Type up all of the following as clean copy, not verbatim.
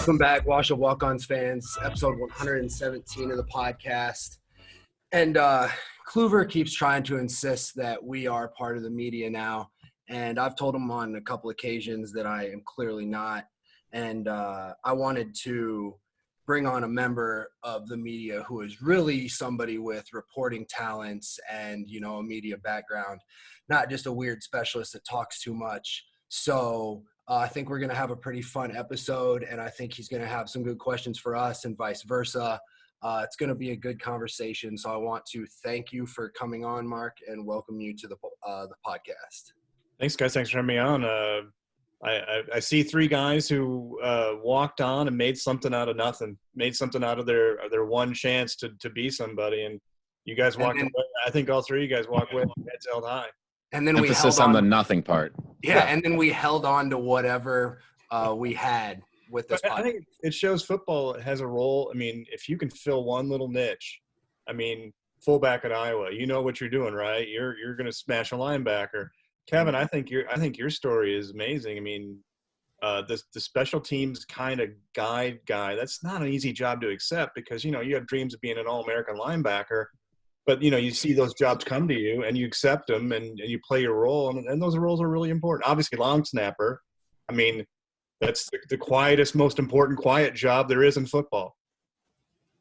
Welcome back, Walkons fans, episode 117 of the podcast. And Kluver keeps trying to insist that we are part of the media now. And I've told him on a couple occasions that I am clearly not. And I wanted to bring on a member of the media who is really somebody with reporting talents and, you know, a media background, not just a weird specialist that talks too much. So I think we're going to have a pretty fun episode, and I think he's going to have some good questions for us and vice versa. It's going to be a good conversation. So I want to thank you for coming on, Mark, and welcome you to the podcast. Thanks, guys. Thanks for having me on. I see three guys who walked on and made something out of nothing, made something out of their one chance to be somebody. And you guys walked away. I think all three of you guys walked away with heads held high. And then emphasis we held on the nothing part. Yeah, and then we held on to whatever we had with this podcast. I think it shows football has a role. I mean, if you can fill one little niche, I mean, fullback at Iowa, you know what you're doing, right? You're going to smash a linebacker. Kevin, I think your story is amazing. I mean, the special teams kind of guide guy, that's not an easy job to accept because, you know, you have dreams of being an All-American linebacker, but, you know, you see those jobs come to you and you accept them and you play your role, and those roles are really important. Obviously, long snapper, I mean, that's the quietest, most important quiet job there is in football.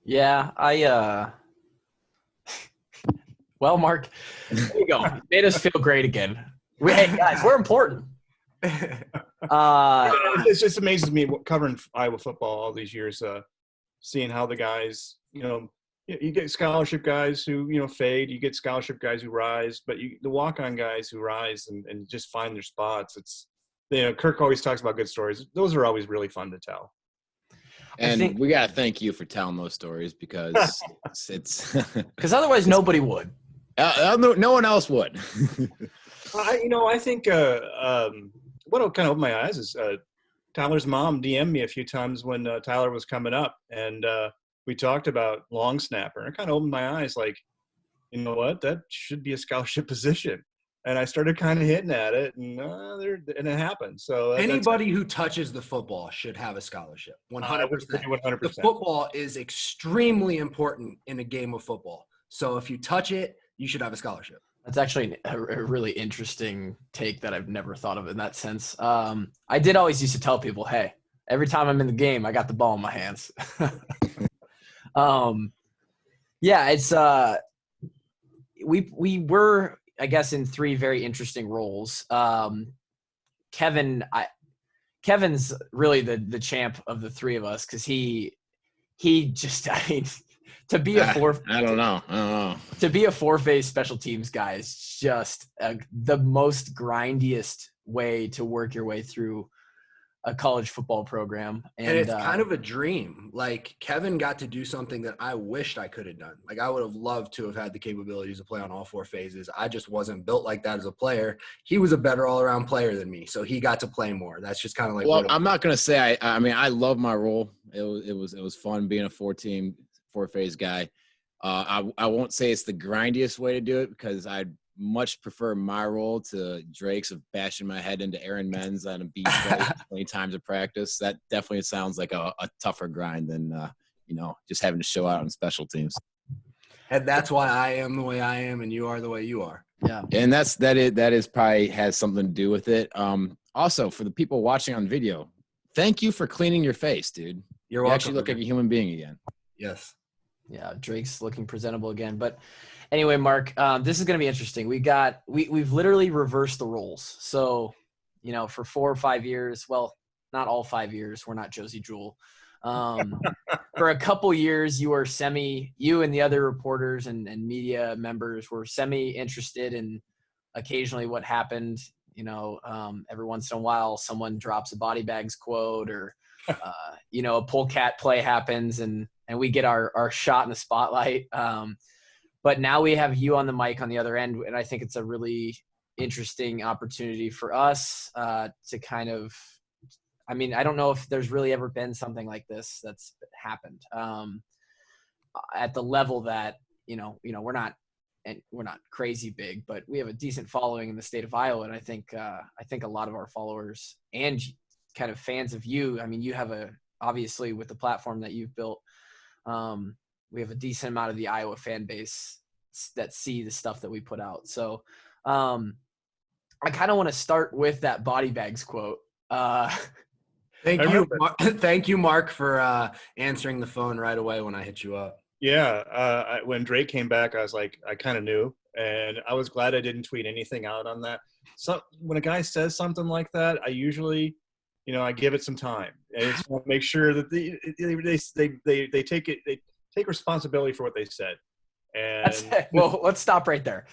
Yeah, well, Mark, there you go. You made us feel great again. Hey, guys, we're important. It just amazes me covering Iowa football all these years, seeing how the guys, you know, you get scholarship guys who, you know, fade. You get scholarship guys who rise, but the walk-on guys who rise and just find their spots. It's, you know, Kirk always talks about good stories. Those are always really fun to tell. And we got to thank you for telling those stories because it's – because otherwise nobody would. No one else would. I think what kind of opened my eyes is Tyler's mom DM'd me a few times when Tyler was coming up, and we talked about long snapper. And it kind of opened my eyes, like, you know what, that should be a scholarship position. And I started kind of hitting at it, and it happened. So anybody who touches the football should have a scholarship. 100%. 100%. The football is extremely important in a game of football. So if you touch it, you should have a scholarship. That's actually a really interesting take that I've never thought of in that sense. I did always used to tell people, hey, every time I'm in the game, I got the ball in my hands. Yeah, it's we were, I guess, in three very interesting roles. Kevin's really the champ of the three of us because he just, I mean, to be a I don't know. To be a four-phase special teams guy is just the most grindiest way to work your way through a college football program. And it's kind of a dream. Like, Kevin got to do something that I wished I could have done. Like, I would have loved to have had the capabilities to play on all four phases. I just wasn't built like that as a player. He was a better all-around player than me, so he got to play more. That's just kind of like – Well, I'm not going to say I mean, I love my role. It was fun being a four-phase guy. I won't say it's the grindiest way to do it because I'd much prefer my role to Drake's of bashing my head into Aaron Men's on a beach 20 times of practice. That definitely sounds like a tougher grind than just having to show out on special teams. And that's why I am the way I am, and you are the way you are. Yeah, and that is probably has something to do with it. Also, for the people watching on video, thank you for cleaning your face, dude. You're welcome. You actually look like a human being again. Yes. Yeah, Drake's looking presentable again. But anyway, Mark, this is going to be interesting. We've literally reversed the roles. So, you know, for 4 or 5 years, well, not all 5 years. We're not Josie Jewell. For a couple years, you and the other reporters and media members were semi-interested in occasionally what happened. You know, every once in a while, someone drops a body bags quote or, a polecat play happens and we get our shot in the spotlight. But now we have you on the mic on the other end, and I think it's a really interesting opportunity for us to kind of – I mean, I don't know if there's really ever been something like this that's happened at the level that, we're not crazy big, but we have a decent following in the state of Iowa, and I think a lot of our followers and kind of fans of you, I mean, you have a obviously with the platform that you've built, we have a decent amount of the Iowa fan base that see the stuff that we put out. So I kind of want to start with that body bags quote. Thank you, Mark, for answering the phone right away when I hit you up. Yeah, when Drake came back, I was like, I kind of knew, and I was glad I didn't tweet anything out on that. So when a guy says something like that, I usually, I give it some time. And I just want to make sure that they take responsibility for what they said. And well, let's stop right there.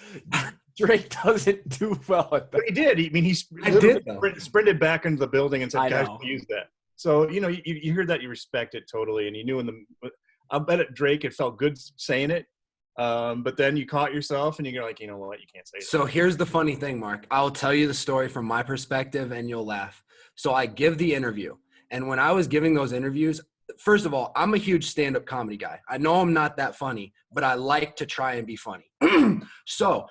Drake doesn't do well at that. But he did. He sprinted back into the building and said, "Guys, use that." So you heard that, you respect it totally, and you knew I'll bet at Drake it felt good saying it, but then you caught yourself and you're like, you know what, you can't say it. So here's the funny thing, Mark. I'll tell you the story from my perspective, and you'll laugh. So I give the interview, and when I was giving those interviews, first of all, I'm a huge stand-up comedy guy. I know I'm not that funny, but I like to try and be funny. So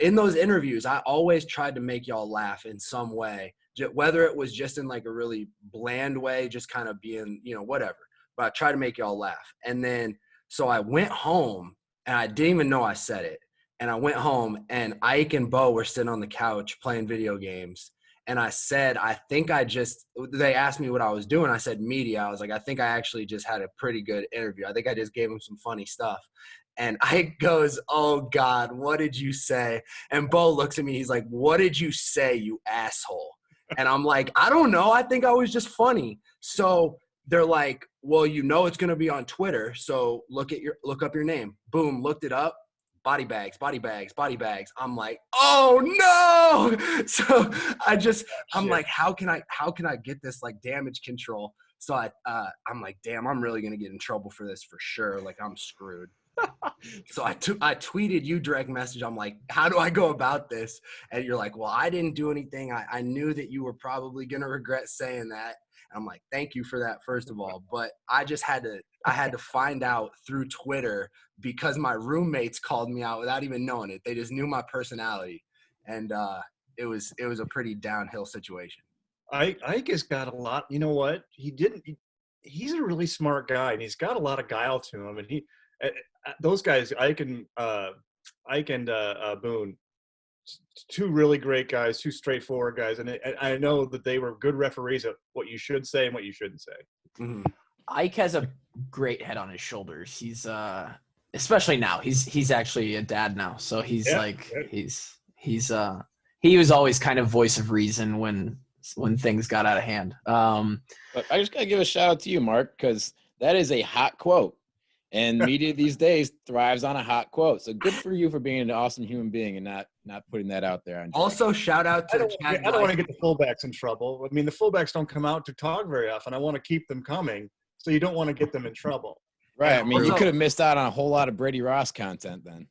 in those interviews, I always tried to make y'all laugh in some way, whether it was just in like a really bland way, just kind of being, whatever. But I try to make y'all laugh. And then, so I went home, and I didn't even know I said it. And I went home, and Ike and Bo were sitting on the couch playing video games. And I said, they asked me what I was doing. I said media. I was like, I think I actually just had a pretty good interview. I think I just gave him some funny stuff. And Ike goes, "Oh, God, what did you say?" And Bo looks at me. He's like, "What did you say, you asshole?" And I'm like, "I don't know. I think I was just funny." So they're like, "Well, it's going to be on Twitter. So look up your name." Boom, looked it up. Body bags. I'm like, "Oh no!" So I'm like, how can I get this like damage control? So I'm like, damn, I'm really gonna get in trouble for this for sure. Like, I'm screwed. So I tweeted you direct message. I'm like, how do I go about this? And you're like, well, I didn't do anything. I knew that you were probably gonna regret saying that. And I'm like, thank you for that, first of all. But I had to find out through Twitter because my roommates called me out without even knowing it. They just knew my personality, and it was a pretty downhill situation. Ike has got a lot. You know what? He's a really smart guy, and he's got a lot of guile to him. And those guys, Ike and Boone, two really great guys, two straightforward guys, and I know that they were good referees of what you should say and what you shouldn't say. Mm-hmm. Ike has a great head on his shoulders. He's especially now. He's actually a dad now, so he was always kind of voice of reason when things got out of hand. But I just gotta give a shout out to you, Mark, because that is a hot quote. And media these days thrives on a hot quote. So good for you for being an awesome human being and not putting that out there. Also, shout out to I don't want to get the fullbacks in trouble. I mean, the fullbacks don't come out to talk very often. I want to keep them coming, so you don't want to get them in trouble. Right. I mean, you could have missed out on a whole lot of Brady Ross content then.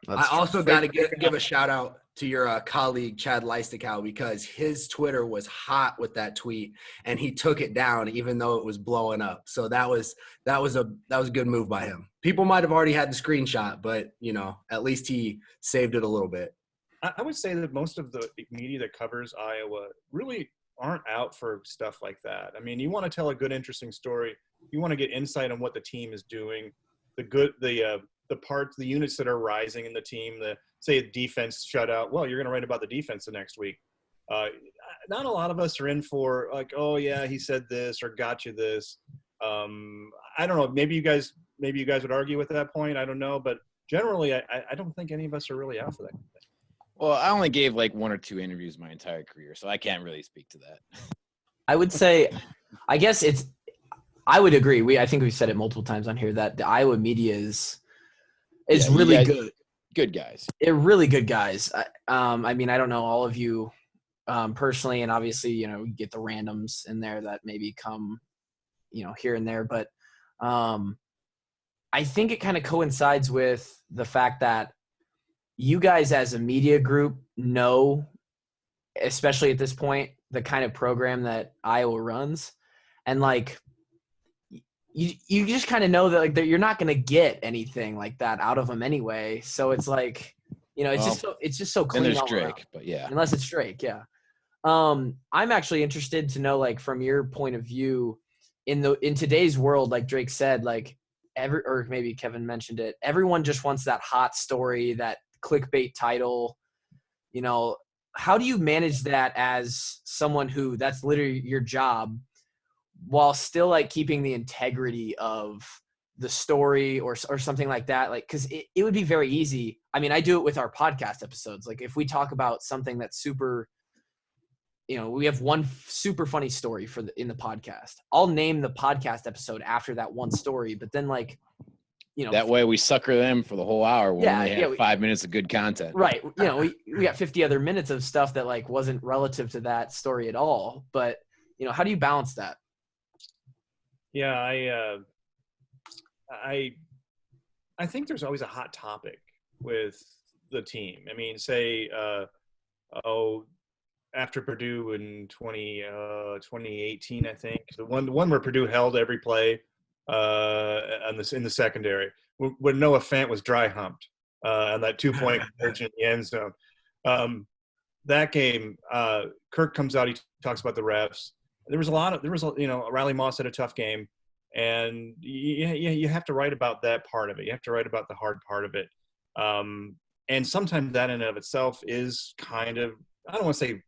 I also got to give a shout out to your colleague Chad Leistokow, because his Twitter was hot with that tweet, and he took it down even though it was blowing up. So that was a good move by him. People might have already had the screenshot, but at least he saved it a little bit. I would say that most of the media that covers Iowa really aren't out for stuff like that. I mean, you want to tell a good, interesting story. You want to get insight on what the team is doing, the units that are rising in the team, say a defense shutout. Well, you're going to write about the defense the next week. Not a lot of us are in for like, oh yeah, he said this or got you this. I don't know. Maybe you guys would argue with that point. I don't know, but generally, I don't think any of us are really out for that. Well, I only gave like one or two interviews my entire career, so I can't really speak to that. I would say, I would agree. I think we've said it multiple times on here that the Iowa media is really good. Good guys. They're really good guys. I mean, I don't know all of you personally, and obviously, you get the randoms in there that maybe come, here and there. But I think it kind of coincides with the fact that you guys as a media group know, especially at this point, the kind of program that Iowa runs. And like, you just kind of know that like that you're not going to get anything like that out of them anyway. So it's like, it's just so clean. And there's all Drake, around. but yeah. Unless it's Drake, yeah. I'm actually interested to know, like, from your point of view, in today's world, like Drake said, like or maybe Kevin mentioned it, everyone just wants that hot story, that clickbait title. You know, how do you manage that as someone who that's literally your job, while still like keeping the integrity of the story or something like that? Like, cause it would be very easy. I mean, I do it with our podcast episodes. Like if we talk about something that's super, you know, we have one super funny story in the podcast, I'll name the podcast episode after that one story, but then like, you know, that way we sucker them for the whole hour when they have 5 minutes of good content. Right. You know, we got 50 other minutes of stuff that like wasn't relative to that story at all. But, you know, how do you balance that? Yeah, I think there's always a hot topic with the team. I mean, say, after Purdue in 2018, I think the one where Purdue held every play in the secondary when Noah Fant was dry humped on that 2-point conversion in the end zone. That game, Kirk comes out, he talks about the refs. Riley Moss had a tough game, and you have to write about that part of it. You have to write about the hard part of it. And sometimes that in and of itself is kind of, I don't want to say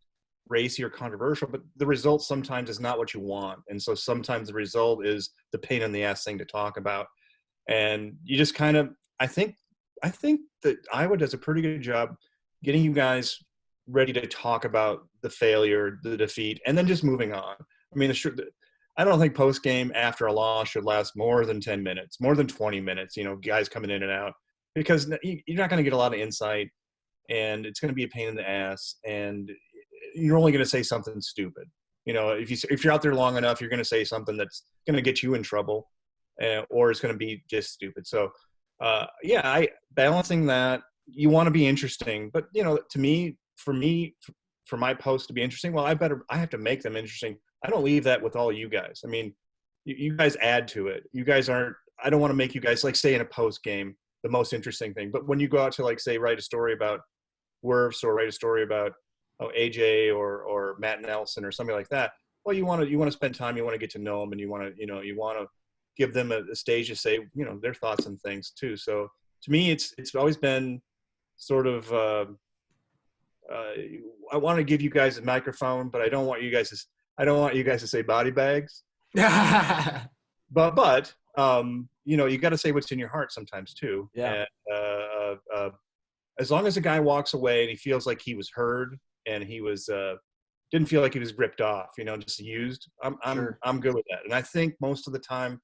racy or controversial, but the result sometimes is not what you want. And so sometimes the result is the pain in the ass thing to talk about. And you just kind of, I think that Iowa does a pretty good job getting you guys ready to talk about the failure, the defeat, and then just moving on. I mean, I don't think post game after a loss should last more than 10 minutes, more than 20 minutes, you know, guys coming in and out, because you're not going to get a lot of insight, and it's going to be a pain in the ass, and you're only going to say something stupid. You know, if you're out there long enough, you're going to say something that's going to get you in trouble, or it's going to be just stupid. So, balancing that, you want to be interesting, but you know, for my post to be interesting, well, I have to make them interesting. I don't leave that with all you guys. I mean, you guys add to it. You guys aren't. I don't want to make you guys like say in a post game the most interesting thing, but when you go out to like say write a story about Werfs or write a story about AJ or Matt Nelson or something like that. Well, you want to spend time. You want to get to know them, and you want to give them a stage to say, you know, their thoughts and things too. So to me, it's always been sort of I want to give you guys a microphone, but I don't want you guys to say body bags. but you know, you got to say what's in your heart sometimes too. Yeah. And, as long as a guy walks away and he feels like he was heard and he was didn't feel like he was ripped off, you know, just used, I'm good with that. And I think most of the time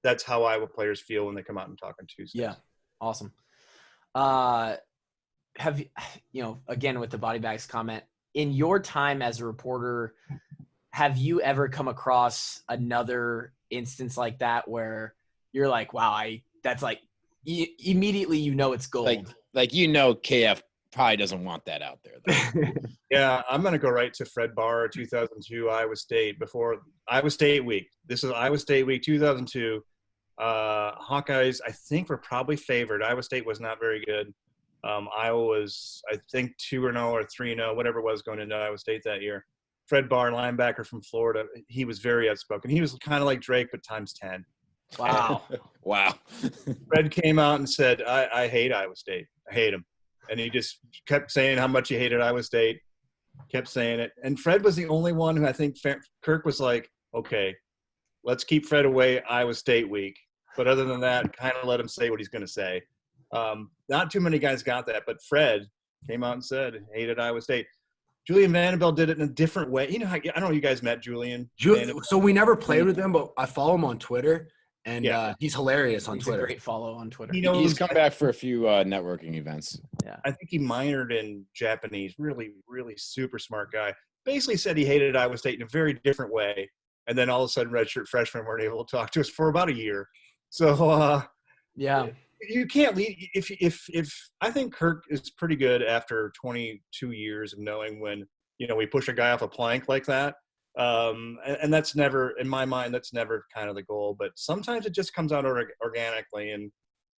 that's how Iowa players feel when they come out and talk on Tuesdays. Yeah. Awesome. Have you know, again, with the body bags comment, in your time as a reporter, have you ever come across another instance like that where you're like, wow, that's like immediately, you know, it's gold. Like, you know, KF probably doesn't want that out there, though. Yeah, I'm going to go right to Fred Barr, 2002 Iowa State, before Iowa State week. This is Iowa State week 2002. Hawkeyes, I think, were probably favored. Iowa State was not very good. Iowa was, I think, 2-0 or 3-0, whatever it was, going into Iowa State that year. Fred Barr, linebacker from Florida, he was very outspoken. He was kind of like Drake, but times 10. Wow. Wow. Fred came out and said, I hate Iowa State. I hate him. And he just kept saying how much he hated Iowa State, kept saying it. And Fred was the only one who I think Kirk was like, okay, let's keep Fred away Iowa State week. But other than that, kind of let him say what he's going to say. Not too many guys got that, but Fred came out and said, hated Iowa State. Julian Vanderbilt did it in a different way. You know, I don't know if you guys met Julian. So we never played with him, but I follow him on Twitter. And he's hilarious on Twitter. A great follow on Twitter. He's come back for a few networking events. Yeah, I think he minored in Japanese. Really, really super smart guy. Basically said he hated Iowa State in a very different way. And then all of a sudden, redshirt freshmen weren't able to talk to us for about a year. So yeah, you can't lead. If I think Kirk is pretty good after 22 years of knowing when, you know, we push a guy off a plank like that. And that's never, in my mind, that's never kind of the goal, but sometimes it just comes out organically, and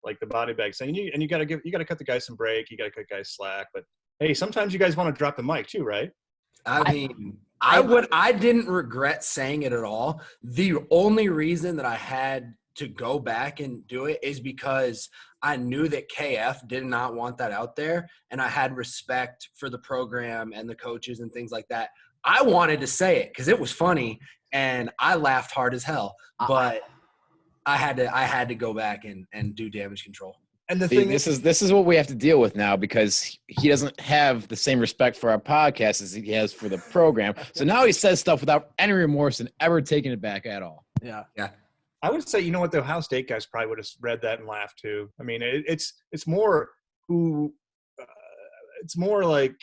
like the body bag saying, you got to cut the guy some break. You got to cut guys slack, but hey, sometimes you guys want to drop the mic too, right? I mean, I didn't regret saying it at all. The only reason that I had to go back and do it is because I knew that KF did not want that out there, and I had respect for the program and the coaches and things like that. I wanted to say it because it was funny, and I laughed hard as hell. But I had to go back and do damage control. And the See, thing this is what we have to deal with now because he doesn't have the same respect for our podcast as he has for the program. So now he says stuff without any remorse and ever taking it back at all. Yeah. I would say, you know what, the Ohio State guys probably would have read that and laughed too. I mean, it's more it's more like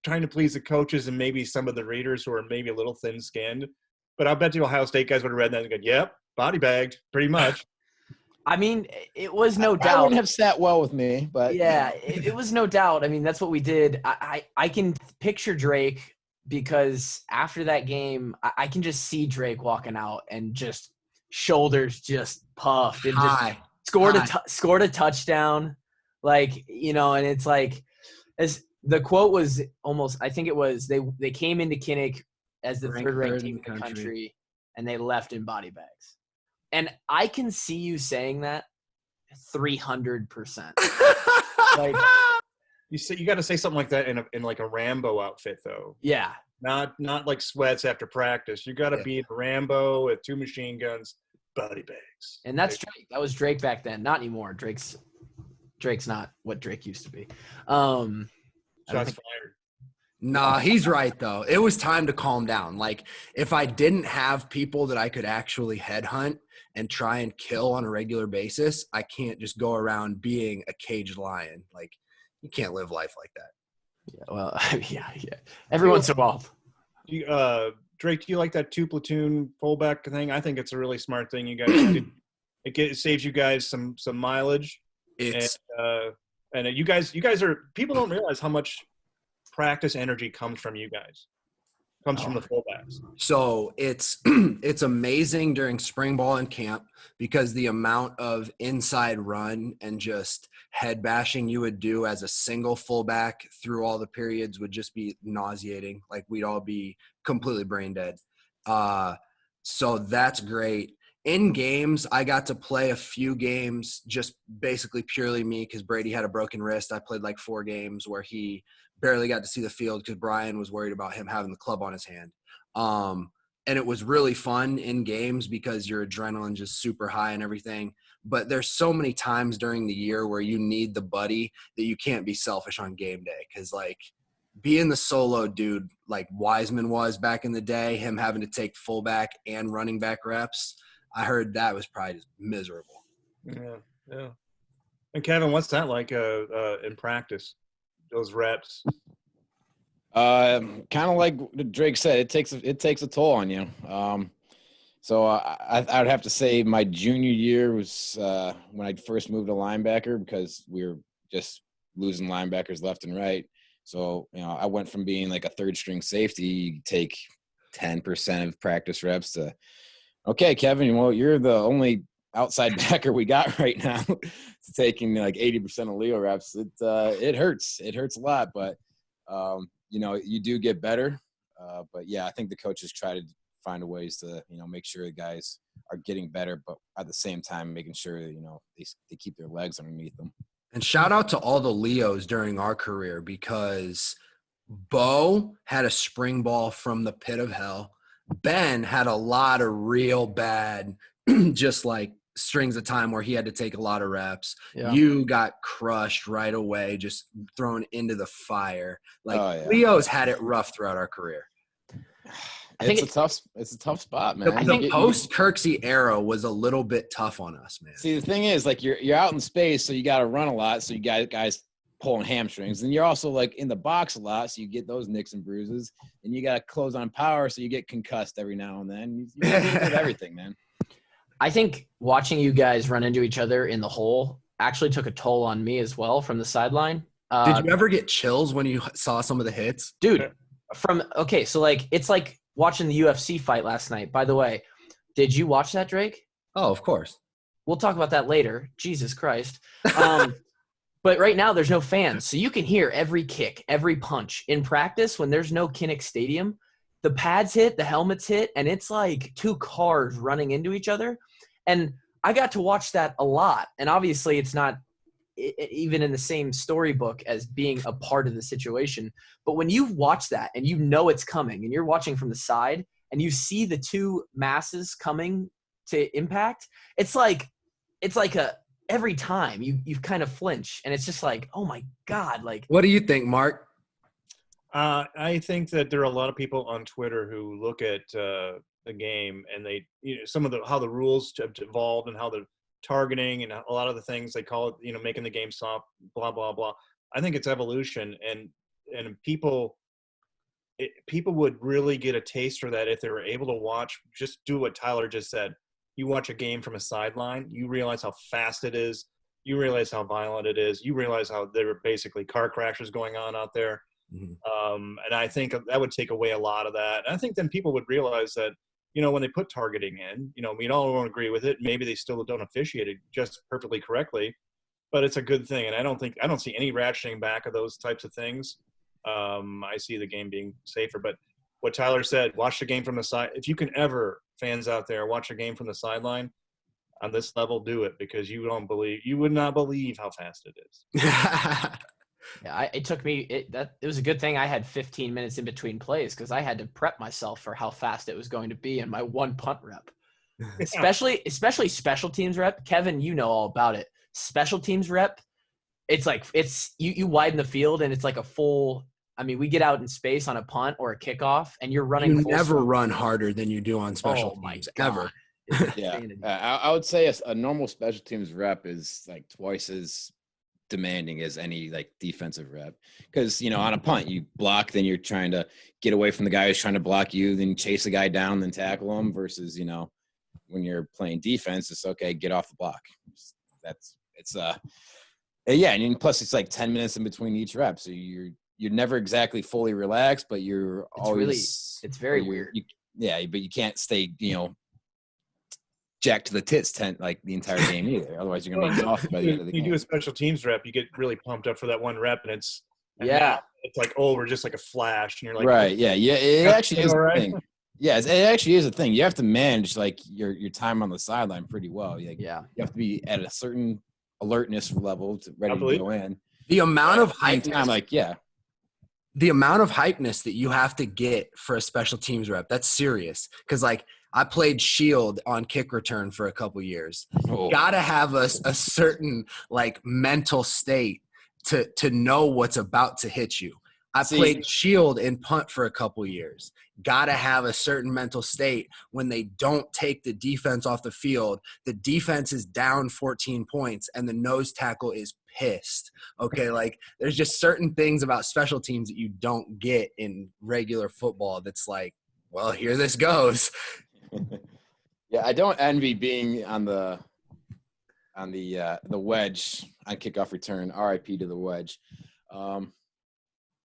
trying to please the coaches and maybe some of the readers who are maybe a little thin-skinned. But I bet the Ohio State guys would have read that and go, "Yep, body bagged, pretty much." I mean, it was no That doubt. wouldn't have sat well with me, but Yeah, it was no doubt. I mean, that's what we did. I can picture Drake because after that game, I can just see Drake walking out and just shoulders just puffed and just scored a touchdown. Like, you know, and it's like, as the quote was almost, I think it was, they came into Kinnick as the third-ranked team in the country, and they left in body bags. And I can see you saying that 300%. Like, you got to say something like that in like a Rambo outfit, though. yeah. Not like sweats after practice. You got to be Rambo with 2 machine guns, body bags. And that's Drake. That was Drake back then. Not anymore. Drake's not what Drake used to be. Shots fired. Nah, he's right, though. It was time to calm down. Like, if I didn't have people that I could actually headhunt and try and kill on a regular basis, I can't just go around being a caged lion. Like, you can't live life like that. Yeah, well, yeah. Every once in a while. Drake, do you like that 2-platoon fullback thing? I think it's a really smart thing you guys do. It saves you guys some mileage. And you guys are – people don't realize how much practice energy comes from you guys. Comes from the fullbacks. So it's amazing during spring ball and camp because the amount of inside run and just head bashing you would do as a single fullback through all the periods would just be nauseating. Like, we'd all be completely brain dead. So that's great. In games, I got to play a few games, just basically purely me because Brady had a broken wrist. I played like 4 games where he barely got to see the field because Brian was worried about him having the club on his hand. And it was really fun in games because your adrenaline just super high and everything. But there's so many times during the year where you need the buddy that you can't be selfish on game day. Because, like, being the solo dude like Wiseman was back in the day, him having to take fullback and running back reps, I heard that was probably just miserable. Yeah. And Kevin, what's that like in practice? Those reps? Kind of like Drake said, it takes a toll on you. So I would have to say my junior year was when I first moved to linebacker because we were just losing linebackers left and right. So, you know, I went from being like a third string safety, you take 10% of practice reps to, okay, Kevin, well, you're the only outside backer we got right now to taking like 80% of Leo reps. It hurts. It hurts a lot, but you know, you do get better. But yeah, I think the coaches try to find ways to, you know, make sure the guys are getting better, but at the same time, making sure, you know, they keep their legs underneath them. And shout out to all the Leos during our career because Bo had a spring ball from the pit of hell. Ben had a lot of real bad, just like strings of time where he had to take a lot of reps. Yeah. You got crushed right away, just thrown into the fire. Like, Leo's had it rough throughout our career. It's a tough spot, man. The post Kirksey era was a little bit tough on us, man. See, the thing is, like, you're out in space, so you got to run a lot. So you got guys pulling hamstrings, and you're also like in the box a lot, so you get those nicks and bruises. And you got to close on power, so you get concussed every now and then. You get everything, man. I think watching you guys run into each other in the hole actually took a toll on me as well from the sideline. Did you ever get chills when you saw some of the hits, dude? So like it's like watching the UFC fight last night. By the way, did you watch that, Drake? Oh, of course. We'll talk about that later. Jesus Christ. But right now there's no fans, so you can hear every kick, every punch. In practice, when there's no Kinnick Stadium, the pads hit, the helmets hit, and it's like two cars running into each other. And I got to watch that a lot. And obviously it's not even in the same storybook as being a part of the situation. But when you watch that and you know it's coming and you're watching from the side and you see the two masses coming to impact, it's like every time you kind of flinch, and it's just like, oh my God. Like, What do you think, Mark? I think that there are a lot of people on Twitter who look at the game and they, some of how the rules have evolved and how the targeting and a lot of the things they call it, making the game soft, blah, blah, blah. I think it's evolution, and people would really get a taste for that if they were able to just do what Tyler just said. You watch a game from a sideline, you realize how fast it is. You realize how violent it is. You realize how there are basically car crashes going on out there. Mm-hmm. And I think that would take away a lot of that. And I think then people would realize that, when they put targeting in, we all won't agree with it. Maybe they still don't officiate it just perfectly correctly, but it's a good thing. And I don't see any ratcheting back of those types of things. I see the game being safer, but what Tyler said, watch the game from the side. If you can ever, fans out there, watch a game from the sideline on this level, do it, because you would not believe how fast it is. Yeah, it took me. It was a good thing I had 15 minutes in between plays, because I had to prep myself for how fast it was going to be in my one punt rep. Especially special teams rep. Kevin, you know all about it. Special teams rep. It's like you widen the field and it's like a full. I mean, we get out in space on a punt or a kickoff, and you're running. You never run harder than you do on special teams, ever. Yeah, I would say a normal special teams rep is like twice as demanding as any like defensive rep, because on a punt you block, then you're trying to get away from the guy who's trying to block you, then chase the guy down, then tackle him, versus when you're playing defense, it's okay, get off the block. Yeah, and plus it's like 10 minutes in between each rep, so you're never exactly fully relaxed, but you're always it's very weird. But you can't stay jacked to the tits the entire game either. Otherwise, you're gonna be exhausted by the end of the game. You do a special teams rep, you get really pumped up for that one rep, and it's like over just like a flash, and you're like, right, yeah. It actually is a thing. Yeah, it actually is a thing. You have to manage like your time on the sideline pretty well. You have to be at a certain alertness level ready to go in. The amount of hype, the amount of hypeness that you have to get for a special teams rep, that's serious. Because I played shield on kick return for a couple years. Oh. Gotta have a certain mental state to know what's about to hit you. I played shield and punt for a couple years. Gotta have a certain mental state when they don't take the defense off the field. The defense is down 14 points and the nose tackle is pissed. Okay, there's just certain things about special teams that you don't get in regular football that's like, well, here this goes. Yeah, I don't envy being on the wedge on kickoff return. RIP to the wedge.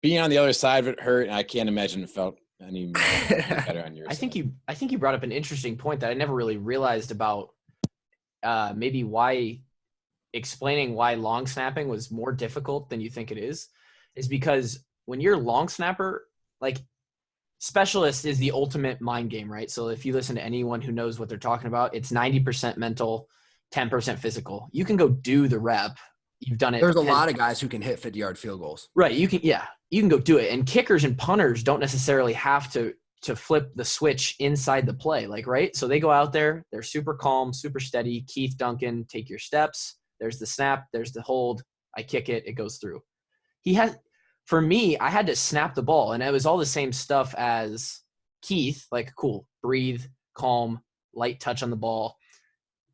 Being on the other side of it hurt, and I can't imagine it felt any better on your side. I think you brought up an interesting point that I never really realized about maybe explaining why long snapping was more difficult than you think it is because when you're long snapper, specialist is the ultimate mind game, right? So if you listen to anyone who knows what they're talking about, it's 90% mental, 10% physical. You can go do the rep. You've done it. There's a lot of guys who can hit 50-yard field goals. Right. You can go do it. And kickers and punters don't necessarily have to flip the switch inside the play, right? So they go out there, they're super calm, super steady. Keith Duncan, take your steps. There's the snap, there's the hold. I kick it, it goes through. For me, I had to snap the ball, and it was all the same stuff as Keith, cool, breathe, calm, light touch on the ball,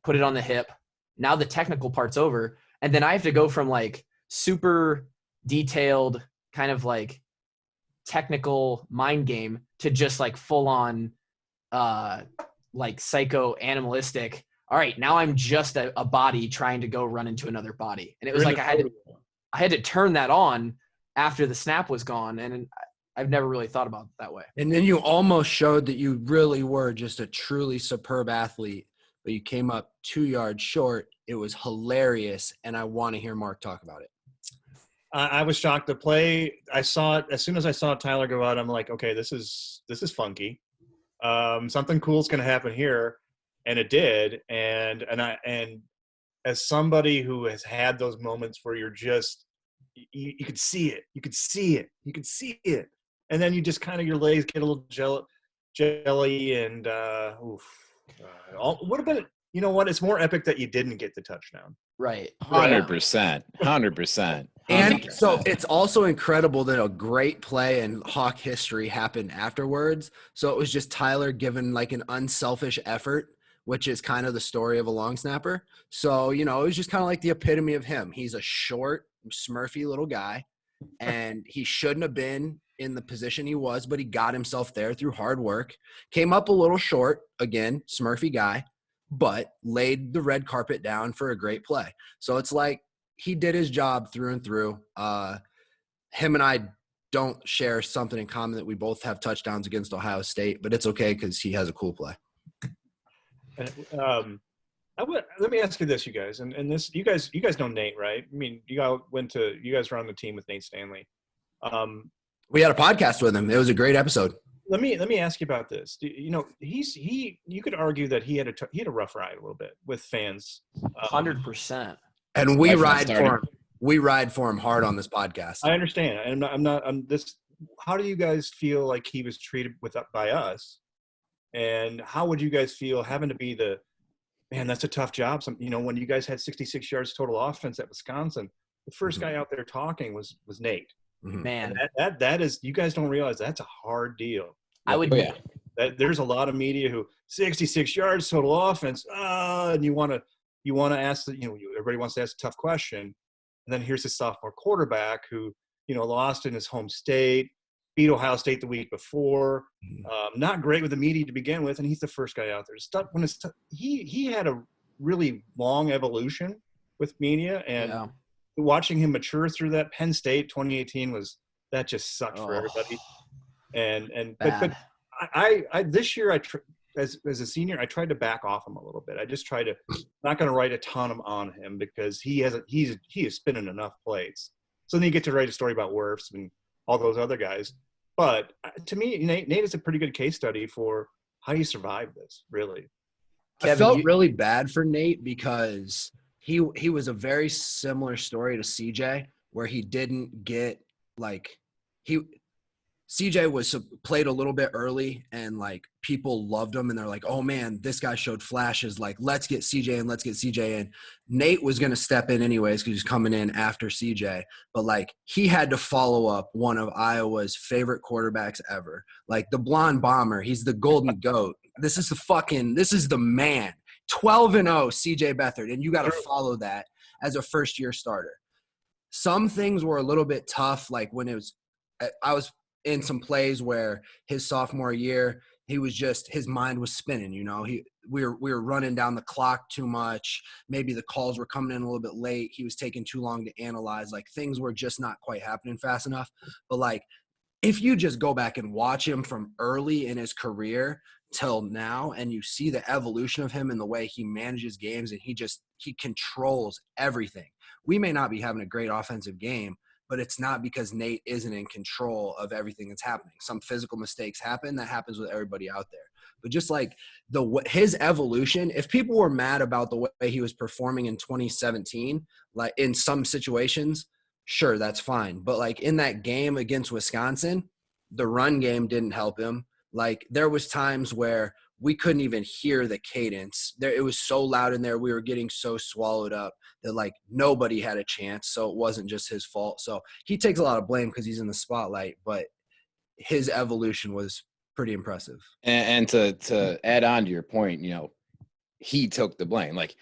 put it on the hip. Now the technical part's over, and then I have to go from super detailed kind of technical mind game to just full on psycho animalistic. All right, now I'm just a body trying to go run into another body. And it was I had to turn that on after the snap was gone, and I've never really thought about it that way. And then you almost showed that you really were just a truly superb athlete, but you came up 2 yards short. It was hilarious, and I want to hear Mark talk about it. I was shocked. The play, I saw it as soon as I saw Tyler go out. I'm like, okay, this is funky. Something cool's going to happen here, and it did. And as somebody who has had those moments where you're just you could see it, you could see it, and then you just kind of your legs get a little jelly, and what about it? You know what? It's more epic that you didn't get the touchdown. Right. 100%. 100%. And so it's also incredible that a great play in Hawk history happened afterwards. So it was just Tyler given like an unselfish effort, which is kind of the story of a long snapper. So, you know, it was just kind of like the epitome of him. He's a short, smurfy little guy, and he shouldn't have been in the position he was, but he got himself there through hard work. Came up a little short, again, smurfy guy, but laid the red carpet down for a great play. So it's like he did his job through and through. Him and I don't share something in common that we both have touchdowns against Ohio State, but it's okay because he has a cool play. Let me ask you this, you guys, and this you guys know Nate, right? I mean, you guys were on the team with Nate Stanley. We had a podcast with him. It was a great episode. Let me ask you about this. You know, you could argue that he had a rough ride a little bit with fans. 100%. And we ride for him. We ride for him hard on this podcast. I understand. I'm this. How do you guys feel like he was treated by us? And how would you guys feel having to be man, that's a tough job. When you guys had 66 yards total offense at Wisconsin, the first guy out there talking was Nate. Man, that is, you guys don't realize that's a hard deal. I would. There's a lot of media who 66 yards total offense, and you want to ask everybody wants to ask a tough question, and then here's his sophomore quarterback who lost in his home state, beat Ohio State the week before, not great with the media to begin with, and he's the first guy out there. He had a really long evolution with media, and watching him mature through that. Penn State 2018 that just sucked for everybody. But I this year as a senior, I tried to back off him a little bit. I just tried to not going to write a ton on him because he is spinning enough plays. So then you get to write a story about Wirfs and all those other guys. But to me, Nate is a pretty good case study for how you survive this, really. I felt really bad for Nate because he was a very similar story to CJ, where he didn't get CJ was played a little bit early, and like people loved him, and they're like, oh man, this guy showed flashes, like let's get CJ in. Nate was going to step in anyways because he's coming in after CJ, but like he had to follow up one of Iowa's favorite quarterbacks ever, like the blonde bomber. He's the golden goat. This is the man. 12-0 CJ Beathard, and you got to follow that as a first-year starter. Some things were a little bit tough, like when I was in some plays where his sophomore year, his mind was spinning, we were running down the clock too much. Maybe the calls were coming in a little bit late. He was taking too long to analyze. Like things were just not quite happening fast enough. But like, if you just go back and watch him from early in his career till now, and you see the evolution of him and the way he manages games, and he controls everything. We may not be having a great offensive game, but it's not because Nate isn't in control of everything that's happening. Some physical mistakes happen. That happens with everybody out there. But just like his evolution, if people were mad about the way he was performing in 2017, like in some situations, sure, that's fine. But like in that game against Wisconsin, the run game didn't help him. Like there was times where we couldn't even hear the cadence. It was so loud in there. We were getting so swallowed up that like nobody had a chance. So it wasn't just his fault. So he takes a lot of blame because he's in the spotlight, but his evolution was pretty impressive. And to add on to your point, he took the blame. Like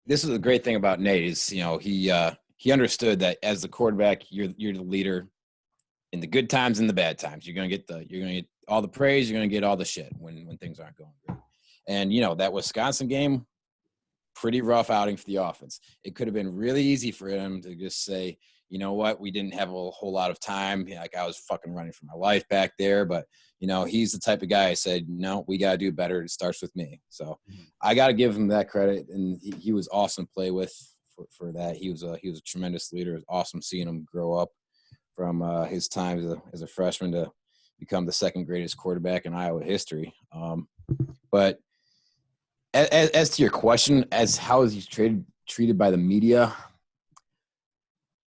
this is the great thing about Nate is, he understood that as the quarterback, you're the leader in the good times and the bad times. You're gonna get all the praise. You're gonna get all the shit when things aren't going good. And that Wisconsin game, pretty rough outing for the offense. It could have been really easy for him to just say, you know what, we didn't have a whole lot of time. Like I was fucking running for my life back there. But he's the type of guy I said, no, we gotta do better. It starts with me. So I gotta give him that credit. And he was awesome to play with for that. He was a tremendous leader. It was awesome seeing him grow up. from his time as a freshman to become the second greatest quarterback in Iowa history. But as to your question, as how is he treated by the media,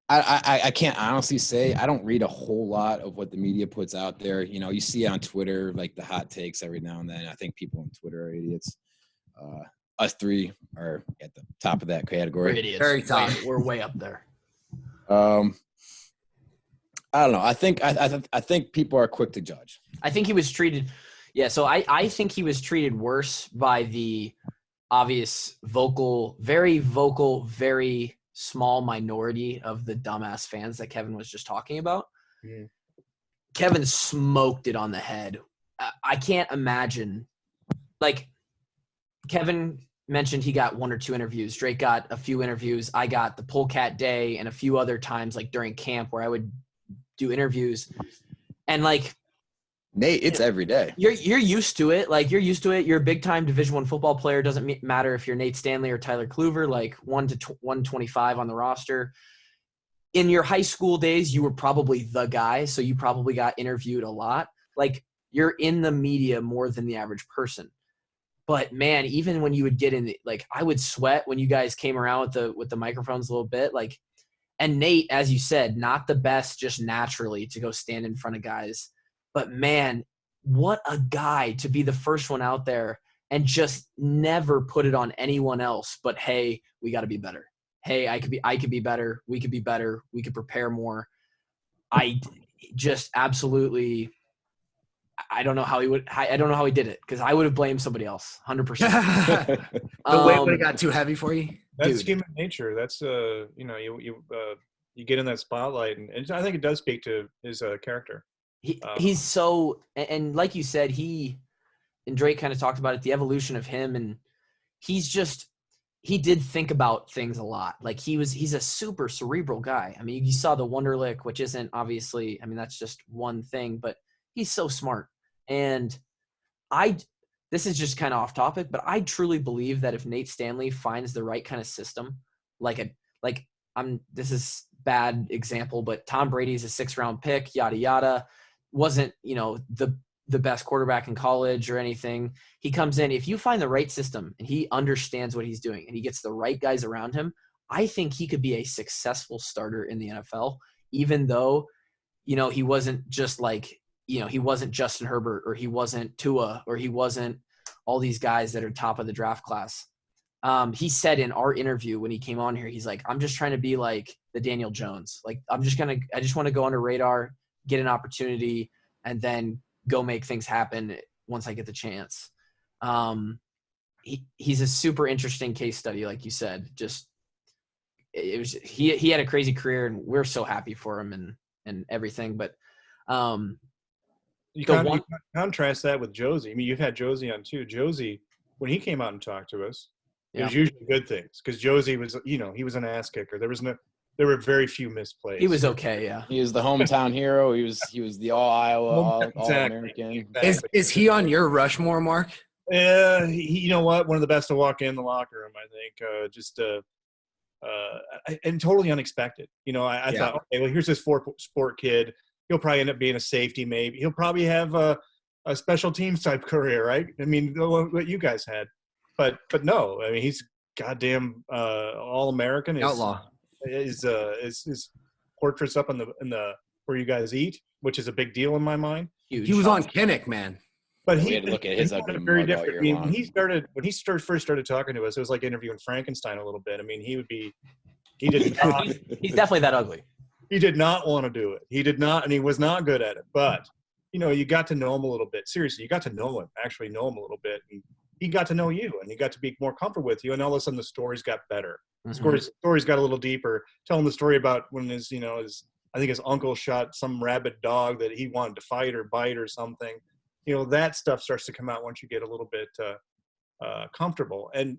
I can't honestly say. I don't read a whole lot of what the media puts out there. You know, you see on Twitter, like the hot takes every now and then. I think people on Twitter are idiots. Us three are at the top of that category. We're idiots. Very top. We're way up there. I don't know. I think people are quick to judge. I think he was treated – yeah, so I think he was treated worse by the obvious very small minority of the dumbass fans that Kevin was just talking about. Yeah. Kevin smoked it on the head. I can't imagine – like Kevin mentioned he got 1 or 2 interviews. Drake got a few interviews. I got the Polecat Day and a few other times like during camp where I would do interviews. And like Nate, it's every day. You're used to it. Like you're used to it. You're a big time Division I football player. Doesn't matter if you're Nate Stanley or Tyler Kluver, like 1 to 125 on the roster. In your high school days, you were probably the guy. So you probably got interviewed a lot. Like you're in the media more than the average person. But man, even when you would get in, like I would sweat when you guys came around with the microphones a little bit. Like, and Nate, as you said, not the best just naturally to go stand in front of guys. But man, what a guy to be the first one out there and just never put it on anyone else. But hey, we got to be better. Hey, I could be better. We could be better. We could prepare more. I just absolutely. I don't know how he did it because I would have blamed somebody else 100%. The weight would have got too heavy for you. That's human nature. That's you get in that spotlight, and I think it does speak to his character. He's so, and like you said, and Drake kind of talked about it, the evolution of him, and he did think about things a lot. Like he's a super cerebral guy. I mean, you saw the Wonderlic, which isn't obviously, I mean, that's just one thing, but he's so smart. And this is just kind of off topic, but I truly believe that if Nate Stanley finds the right kind of system, this is bad example, but Tom Brady's a 6th-round pick, yada, yada, wasn't, the best quarterback in college or anything. He comes in, if you find the right system and he understands what he's doing and he gets the right guys around him, I think he could be a successful starter in the NFL, even though, he wasn't just like, he wasn't Justin Herbert or he wasn't Tua or he wasn't all these guys that are top of the draft class. He said in our interview when he came on here, he's like, I'm just trying to be like the Daniel Jones. Like, I just want to go under radar, get an opportunity, and then go make things happen once I get the chance. He's a super interesting case study, like you said. Just he had a crazy career, and we're so happy for him and everything. But you contrast that with Josie. I mean, you've had Josie on too. Josie, when he came out and talked to us, it was usually good things because Josie was, he was an ass kicker. There were very few misplays. He was okay, yeah. He was the hometown hero. He was the all Iowa, all American. Exactly. Is he on your Rushmore, Mark? You know what? One of the best to walk in the locker room, I think. And totally unexpected. I thought, okay, well, here's this sport kid. He'll probably end up being a safety, maybe. He'll probably have a special teams type career, right? I mean, what you guys had. But no, I mean, he's goddamn all-American. Outlaw. His portrait's up in the where you guys eat, which is a big deal in my mind. He was on Kinnick, man. But we had to look at his very different. I mean, when he first started talking to us, it was like interviewing Frankenstein a little bit. I mean, he did not. He's definitely that ugly. He did not want to do it. He did not, and he was not good at it. But you got to know him a little bit. Seriously, you got to know him, actually know him a little bit, and he got to know you, and he got to be more comfortable with you. And all of a sudden, the stories got better. Mm-hmm. Stories got a little deeper. Telling the story about when his uncle shot some rabid dog that he wanted to fight or bite or something. That stuff starts to come out once you get a little bit comfortable. And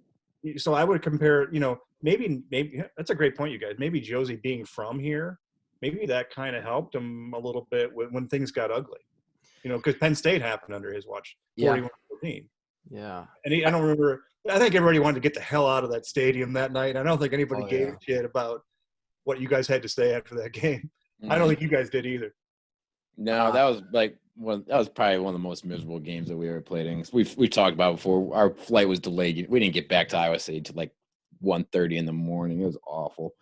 so I would compare, maybe that's a great point, you guys. Maybe Josie being from here, maybe that kind of helped him a little bit when things got ugly. Because Penn State happened under his watch, 41-14. Yeah. And I don't remember. I think everybody wanted to get the hell out of that stadium that night. I don't think anybody gave a shit about what you guys had to say after that game. I don't think you guys did either. No, that was like that was probably one of the most miserable games that we ever played in. We talked about before. Our flight was delayed. We didn't get back to Iowa City till like 1:30 in the morning. It was awful.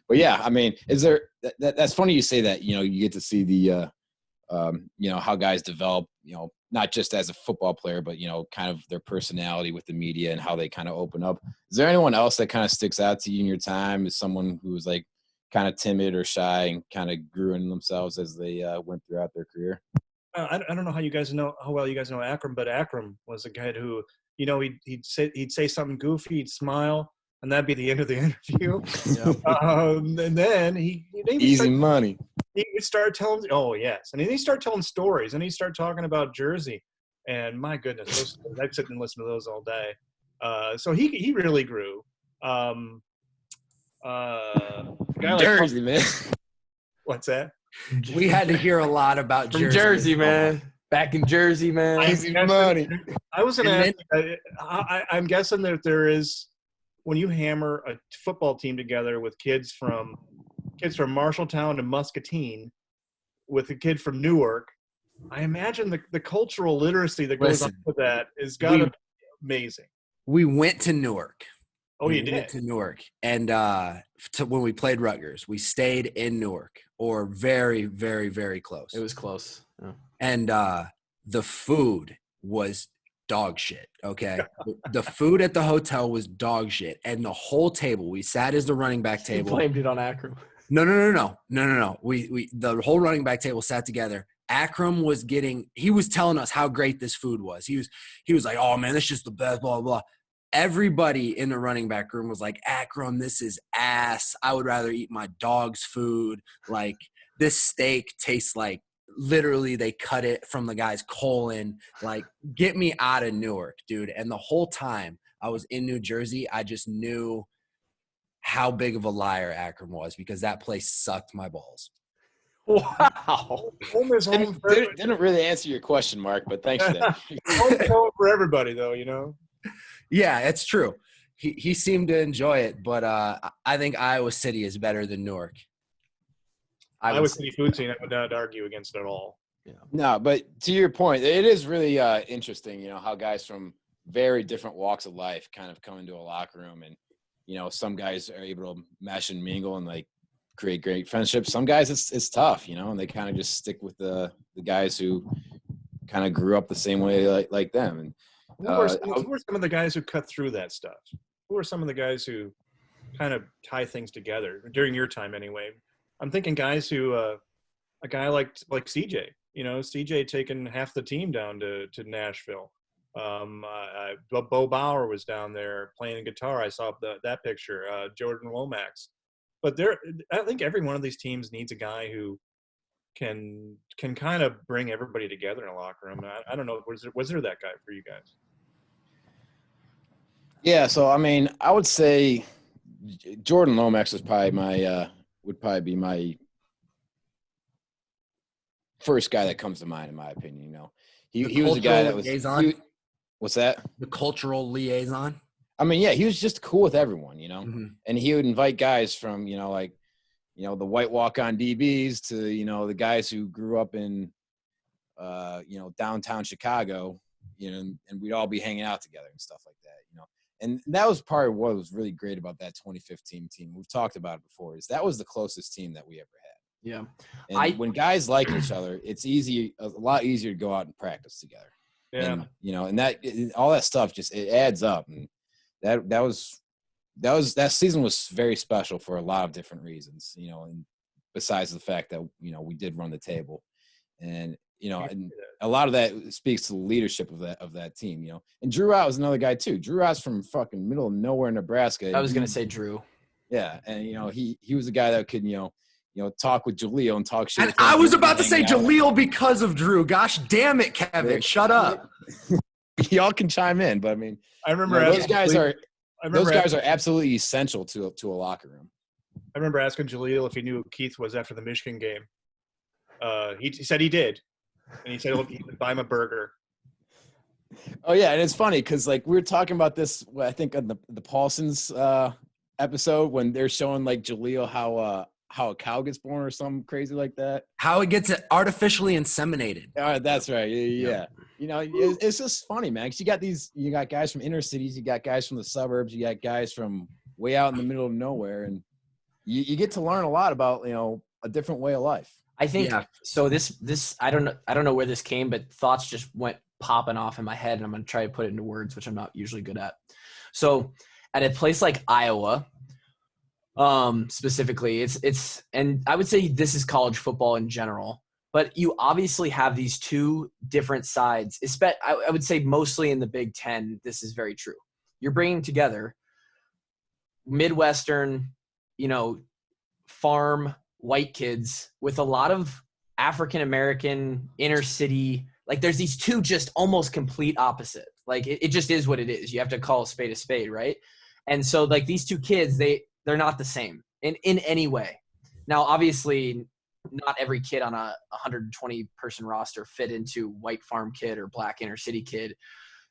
But yeah, I mean, is there that's funny you say that. You know, you get to see the you know, how guys develop. You know, not just as a football player, but you know, kind of their personality with the media and how they kind of open up. Is there anyone else that kind of sticks out to you in your time as someone who was like kind of timid or shy and kind of grew in themselves as they went throughout their career? I don't know how well you guys know Akram, but Akram was a guy who, you know, he'd say something goofy, he'd smile, and that'd be the end of the interview. And then he money. He would start telling, and then he started telling stories, and he started talking about Jersey, and my goodness, I'd sit and listen to those all day. So he really grew. A guy like Jersey, man. What's that? We had to hear a lot about From Jersey, man. Back in Jersey, man. Easy money. I was going to ask, I'm guessing that there is, when you hammer a football team together with kids from Marshalltown and Muscatine, with a kid from Newark, I imagine the cultural literacy that goes on with that is got to be amazing. We went to Newark. Oh, we you did? Went to Newark. And when we played Rutgers, we stayed in Newark, or very, very, very close. It was close. Yeah. And the food was dog shit, okay? The food at the hotel was dog shit. And the whole table, we sat as the running back table. You blamed it on Akram. No. We the whole running back table sat together. Akram was telling us how great this food was. He was like, oh man, this is just the best, blah, blah. Everybody in the running back room was like, Akram, this is ass. I would rather eat my dog's food. Like, this steak tastes like literally they cut it from the guy's colon. Like, get me out of Newark, dude. And the whole time I was in New Jersey, I just knew how big of a liar Akram was, because that place sucked my balls. Wow. Home is home for Didn't really answer your question, Mark, but thanks for that. home is home for everybody, though, you know? Yeah, it's true. He seemed to enjoy it, but I think Iowa City is better than Newark. Iowa City food scene, I would not argue against it at all. Yeah. No, but to your point, it is really interesting, you know, how guys from very different walks of life kind of come into a locker room, and, you know, some guys are able to mesh and mingle and like create great friendships. Some guys it's tough, you know, and they kind of just stick with the guys who kind of grew up the same way like them. And who were some of the guys who cut through that stuff? Who are some of the guys who kind of tie things together during your time anyway? I'm thinking guys who a guy like CJ, you know, CJ taking half the team down to Nashville. Bo Bauer was down there playing guitar. I saw that picture. Jordan Lomax. But I think every one of these teams needs a guy who can kind of bring everybody together in a locker room. I don't know. Was there that guy for you guys? Yeah, so I mean, I would say Jordan Lomax was probably would be my first guy that comes to mind, in my opinion. You know, he was a guy that was. What's that? The cultural liaison. I mean, yeah, he was just cool with everyone, you know, Mm-hmm. and he would invite guys from, you know, like, you know, the white Walkon DBs to, you know, the guys who grew up in, you know, downtown Chicago, you know, and we'd all be hanging out together and stuff like that, you know. And that was part of what was really great about that 2015 team. We've talked about it before, is that was the closest team that we ever had. Yeah. And when guys like each other, it's a lot easier to go out and practice together. Yeah. And, you know, and all that stuff it adds up. And that season was very special for a lot of different reasons, you know, and besides the fact that, you know, we did run the table, and, you know, and a lot of that speaks to the leadership of that team, you know. And Drew Out was another guy too. Drew Out's from fucking middle of nowhere, Nebraska. I was going to say Drew. Yeah. And, you know, he was a guy that could, you know, talk with Jaleel and talk shit. And I was about to say Jaleel because of Drew. Gosh damn it, Kevin. Shut up. Y'all can chime in, but I mean, I remember those guys are absolutely essential to a locker room. I remember asking Jaleel if he knew who Keith was after the Michigan game. He said he did, and he said he would buy him a burger. Oh yeah, and it's funny because like we were talking about this, I think on the Paulsons episode, when they're showing like Jaleel how a cow gets born or something crazy like that. How it gets artificially inseminated. All right, that's right. Yeah. You know, it's just funny, man. 'Cause you got guys from inner cities, you got guys from the suburbs, you got guys from way out in the middle of nowhere, and you get to learn a lot about, you know, a different way of life. I think so. This I don't know where this came, but thoughts just went popping off in my head, and I'm going to try to put it into words, which I'm not usually good at. So at a place like Iowa, specifically, it's and I would say this is college football in general, but you obviously have these two different sides. I would say mostly in the Big Ten, this is very true. You're bringing together Midwestern, you know, farm white kids with a lot of African-American inner city. Like there's these two just almost complete opposite. Like it just is what it is. You have to call a spade, right? And so like these two kids, they're not the same in any way. Now, obviously not every kid on a 120 person roster fit into white farm kid or black inner city kid.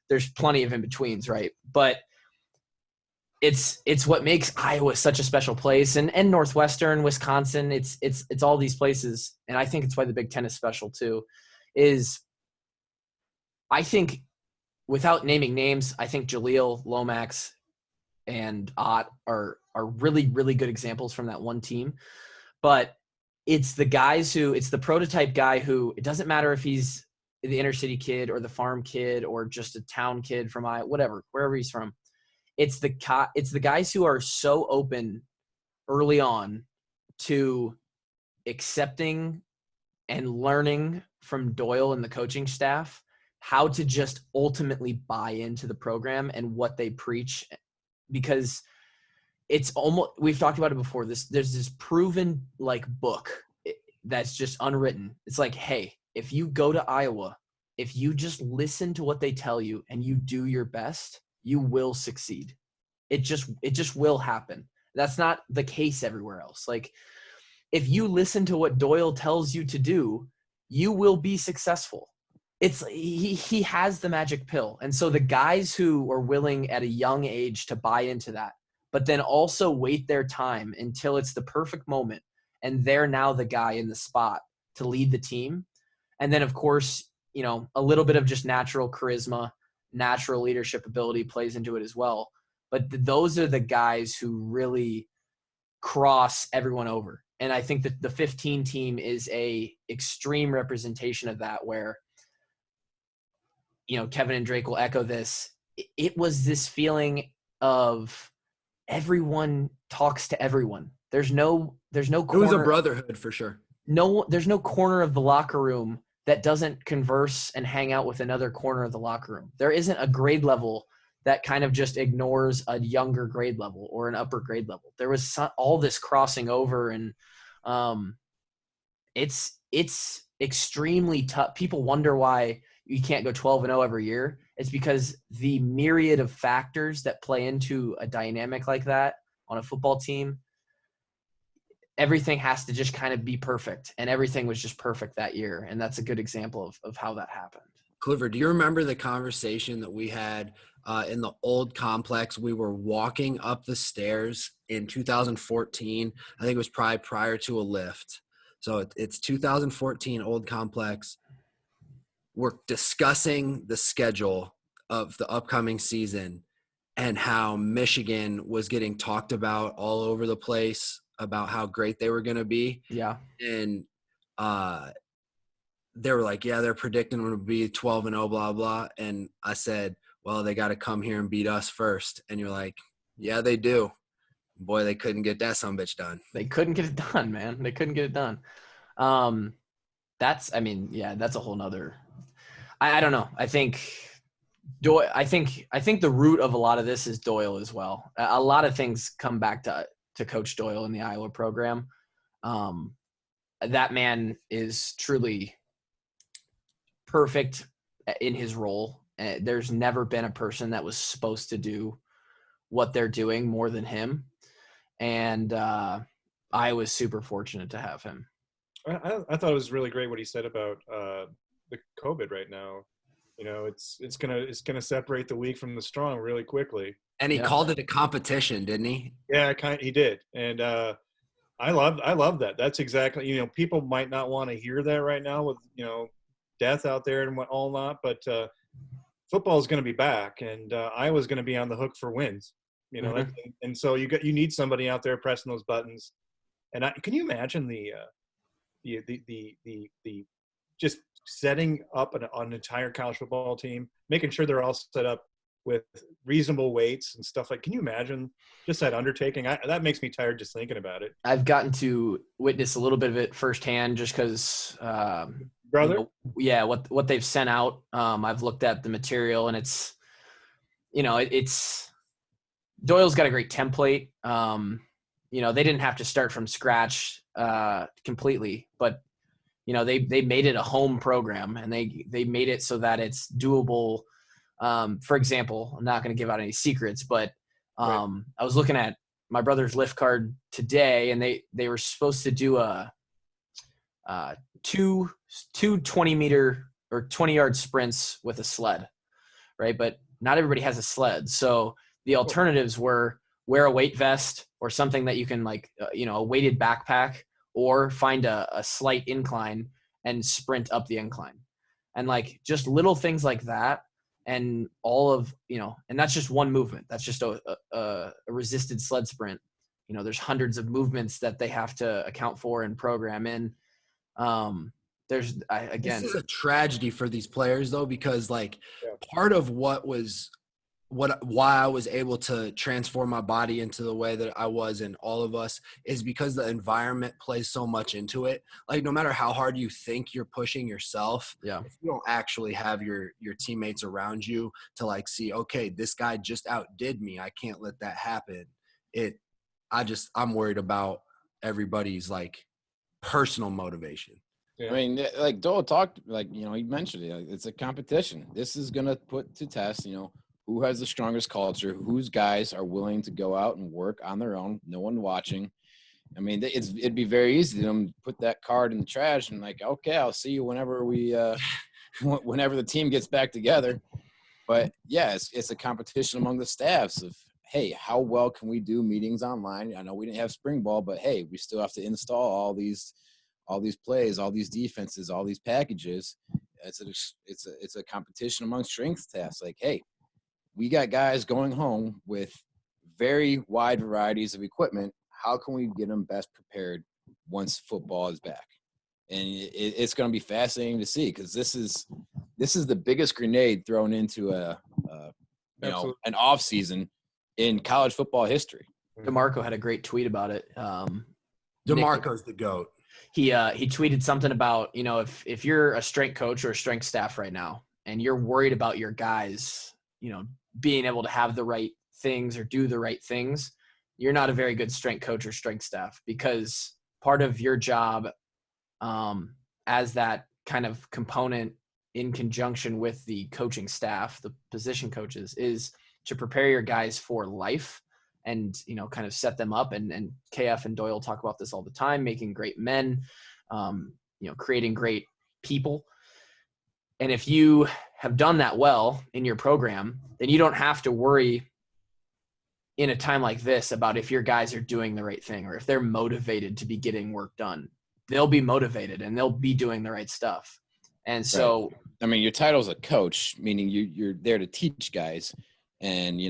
There's plenty of in-betweens, right? But it's what makes Iowa such a special place, and Northwestern, Wisconsin, it's all these places. And I think it's why the Big Ten is special too, is I think without naming names, I think Jaleel, Lomax, and Ott are really, really good examples from that one team. But it's the guys it's the prototype guy who, it doesn't matter if he's the inner city kid or the farm kid or just a town kid from Iowa, whatever, wherever he's from. It's the guys who are so open early on to accepting and learning from Doyle and the coaching staff how to just ultimately buy into the program and what they preach, because it's almost, we've talked about it before, there's this proven like book that's just unwritten. It's like, hey, if you go to Iowa, if you just listen to what they tell you and you do your best, you will succeed. It just will happen. That's not the case everywhere else. Like if you listen to what Doyle tells you to do, you will be successful. It's he has the magic pill. And so the guys who are willing at a young age to buy into that, but then also wait their time until it's the perfect moment and they're now the guy in the spot to lead the team. And then of course, you know, a little bit of just natural charisma, natural leadership ability plays into it as well. But those are the guys who really cross everyone over. And I think that the 15 team is a extreme representation of that, where, you know, Kevin and Drake will echo this. It was this feeling of everyone talks to everyone. There's no corner. It was a brotherhood for sure. There's no corner of the locker room that doesn't converse and hang out with another corner of the locker room. There isn't a grade level that kind of just ignores a younger grade level or an upper grade level. There was all this crossing over, and it's extremely tough. People wonder why you can't go 12-0 every year. It's because the myriad of factors that play into a dynamic like that on a football team, everything has to just kind of be perfect, and everything was just perfect that year. And that's a good example of how that happened. Clifford, do you remember the conversation that we had in the old complex? We were walking up the stairs in 2014. I think it was probably prior to a lift. So it's 2014 old complex. We're discussing the schedule of the upcoming season and how Michigan was getting talked about all over the place about how great they were going to be. Yeah. And they were like, yeah, they're predicting them to be 12-0, blah, blah. And I said, well, they got to come here and beat us first. And you're like, yeah, they do. Boy, they couldn't get that sumbitch done. They couldn't get it done, man. They couldn't get it done. That's a whole nother. I don't know. I think the root of a lot of this is Doyle as well. A lot of things come back to Coach Doyle in the Iowa program. That man is truly perfect in his role. There's never been a person that was supposed to do what they're doing more than him. And I was super fortunate to have him. I thought it was really great what he said about the COVID right now. You know, it's gonna separate the weak from the strong really quickly. And he called it a competition, didn't he? Yeah, he did. And I love that. That's exactly, people might not want to hear that right now with, death out there and all not, but football is going to be back, and Iowa's going to be on the hook for wins. And so you need somebody out there pressing those buttons. And can you imagine the just setting up an entire college football team, making sure they're all set up with reasonable weights and stuff like? Can you imagine just that undertaking? That makes me tired just thinking about it. I've gotten to witness a little bit of it firsthand, just because, brother. What they've sent out. I've looked at the material, and it's Doyle's got a great template. They didn't have to start from scratch completely, but they made it a home program, and they made it so that it's doable. For example, I'm not going to give out any secrets, but I was looking at my brother's lift card today, and they were supposed to do a two 20-meter or 20-yard sprints with a sled, right? But not everybody has a sled, so the alternatives were wear a weight vest or something that you can a weighted backpack, or find a slight incline and sprint up the incline, and just little things like that. And all of, and that's just one movement. That's just a resisted sled sprint. There's hundreds of movements that they have to account for and program in. This is a tragedy for these players though, because part of why I was able to transform my body into the way that I was, and all of us, is because the environment plays so much into it. No matter how hard you think you're pushing yourself, if you don't actually have your teammates around you to see, okay, this guy just outdid me, I can't let that happen. I'm worried about everybody's personal motivation. Yeah. I mean, Dole talked, he mentioned it. It's a competition. This is going to put to test, who has the strongest culture, whose guys are willing to go out and work on their own, no one watching. I mean, it'd be very easy to put that card in the trash and okay, I'll see you whenever whenever the team gets back together. But yeah, it's a competition among the staffs of, hey, how well can we do meetings online? I know we didn't have spring ball, but hey, we still have to install all these plays, all these defenses, all these packages. It's a competition among strength tests. Hey, we got guys going home with very wide varieties of equipment. How can we get them best prepared once football is back? And it's going to be fascinating to see, because this is the biggest grenade thrown into an off season in college football history. DeMarco had a great tweet about it. DeMarco's the GOAT. He tweeted something about, if you're a strength coach or a strength staff right now, and you're worried about your guys, being able to have the right things or do the right things, you're not a very good strength coach or strength staff, because part of your job as that kind of component in conjunction with the coaching staff, the position coaches, is to prepare your guys for life and, kind of set them up. And KF and Doyle talk about this all the time, making great men, creating great people. And if you have done that well in your program, then you don't have to worry in a time like this about if your guys are doing the right thing or if they're motivated to be getting work done. They'll be motivated and they'll be doing the right stuff. And so, I mean, your title's a coach, meaning you're there to teach guys and,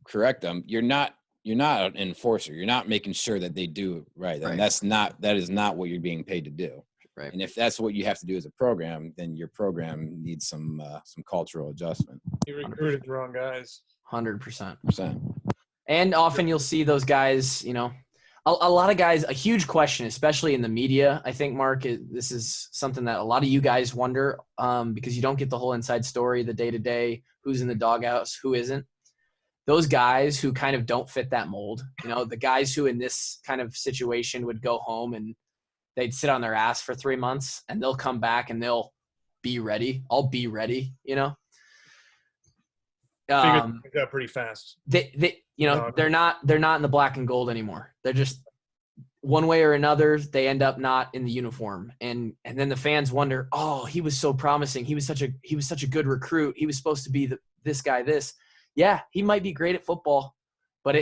correct them. You're not an enforcer. You're not making sure that they do it right. And that is not what you're being paid to do. Right. And if that's what you have to do as a program, then your program needs some cultural adjustment. You recruited the wrong guys. 100%. And often you'll see those guys, a lot of guys, a huge question, especially in the media, I think, Mark, this is something that a lot of you guys wonder because you don't get the whole inside story, the day-to-day, who's in the doghouse, who isn't. Those guys who kind of don't fit that mold, the guys who in this kind of situation would go home and they'd sit on their ass for 3 months and they'll come back and they'll be ready. I'll be ready, Figured things out pretty fast. They're not in the black and gold anymore. They're just one way or another, they end up not in the uniform. And then the fans wonder, oh, he was so promising. He was such a good recruit. He was supposed to be this guy, this. Yeah, he might be great at football, but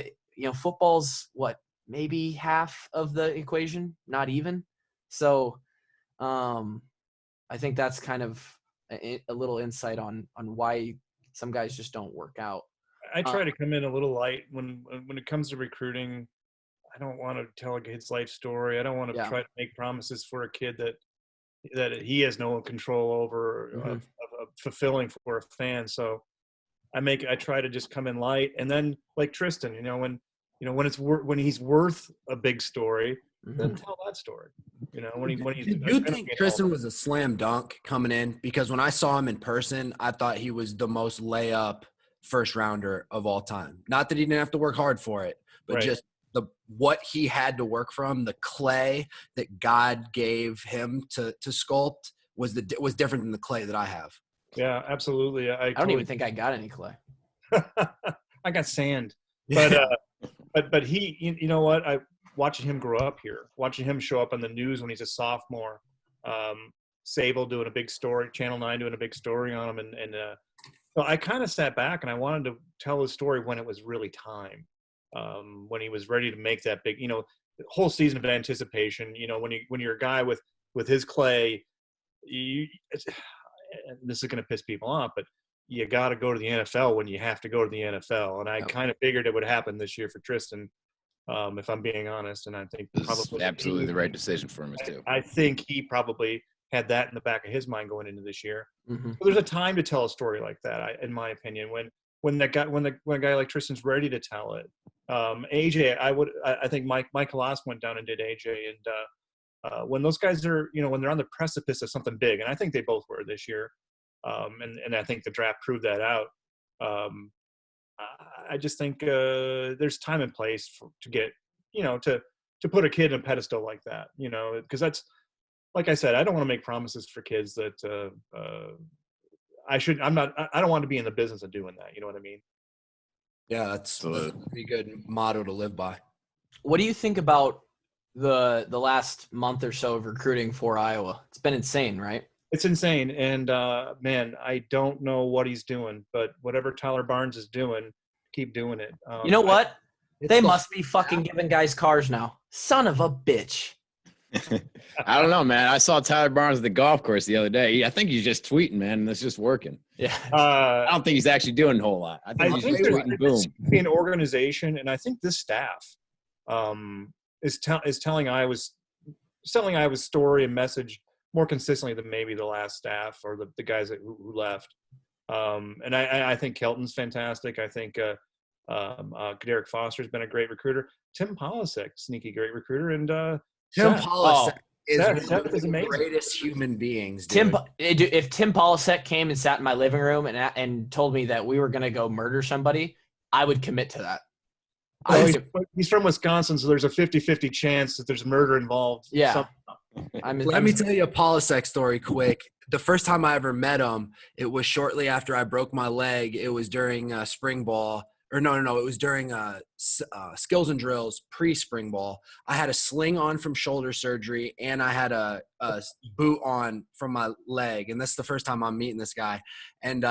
football's what, maybe half of the equation, not even. So I think that's kind of a little insight on why some guys just don't work out. I try to come in a little light when it comes to recruiting. I don't want to tell a kid's life story. I don't want to try to make promises for a kid that he has no control over of fulfilling for a fan. So I try to just come in light, and then like Tristan, when he's worth a big story, then tell that story. Did you think Tristan was a slam dunk coming in? Because when I saw him in person, I thought he was the most layup first rounder of all time. Not that he didn't have to work hard for it, but just what he had to work from, the clay that God gave him to sculpt was different than the clay that I have. Yeah, absolutely. I don't even think I got any clay. I got sand, but he, you know what? Watching him grow up here, watching him show up on the news when he's a sophomore, Sable doing a big story, Channel 9 doing a big story on him, and so I kind of sat back and I wanted to tell his story when it was really time, when he was ready to make that big, the whole season of anticipation. When you're a guy with his clay, this is going to piss people off, but you got to go to the NFL when you have to go to the NFL. And I kind of figured it would happen this year for Tristan, if I'm being honest. And I think probably absolutely the right decision for him too. I think he probably had that in the back of his mind going into this year. So there's a time to tell a story like that, in my opinion, when a guy like Tristan's ready to tell it. AJ, I think Michael Oss went down and did AJ, and when those guys are, when they're on the precipice of something big, and I think they both were this year, and I think the draft proved that out. I just think there's time and place to get, to put a kid in a pedestal like that, because that's, like I said, I don't want to make promises for kids that I don't want to be in the business of doing that. You know what I mean? Yeah, that's a pretty good motto to live by. What do you think about the last month or so of recruiting for Iowa? It's been insane, right? It's insane. And man, I don't know what he's doing, but whatever Tyler Barnes is doing, keep doing it. You know what? They must be fucking giving guys cars now. Son of a bitch. I don't know, man. I saw Tyler Barnes at the golf course the other day. I think he's just tweeting, man, and it's just working. Yeah. I don't think he's actually doing a whole lot. I think he's just tweeting, boom. An organization, and I think this staff is telling Iowa's story and message more consistently than maybe the last staff or the guys who left. And I think Kelton's fantastic. I think Derek Foster's been a great recruiter. Tim Polasek, sneaky great recruiter, and Tim Polasek is one of the amazing. Greatest human beings. Dude. If Tim Polasek came and sat in my living room and told me that we were going to go murder somebody, I would commit to that. He's from Wisconsin, so there's a 50-50 chance that there's murder involved. Yeah. Let me tell you a Polasek story quick. The first time I ever met him, it was shortly after I broke my leg. It was during spring ball. Or no. It was during skills and drills pre-spring ball. I had a sling on from shoulder surgery, and I had a boot on from my leg. And that's the first time I'm meeting this guy. And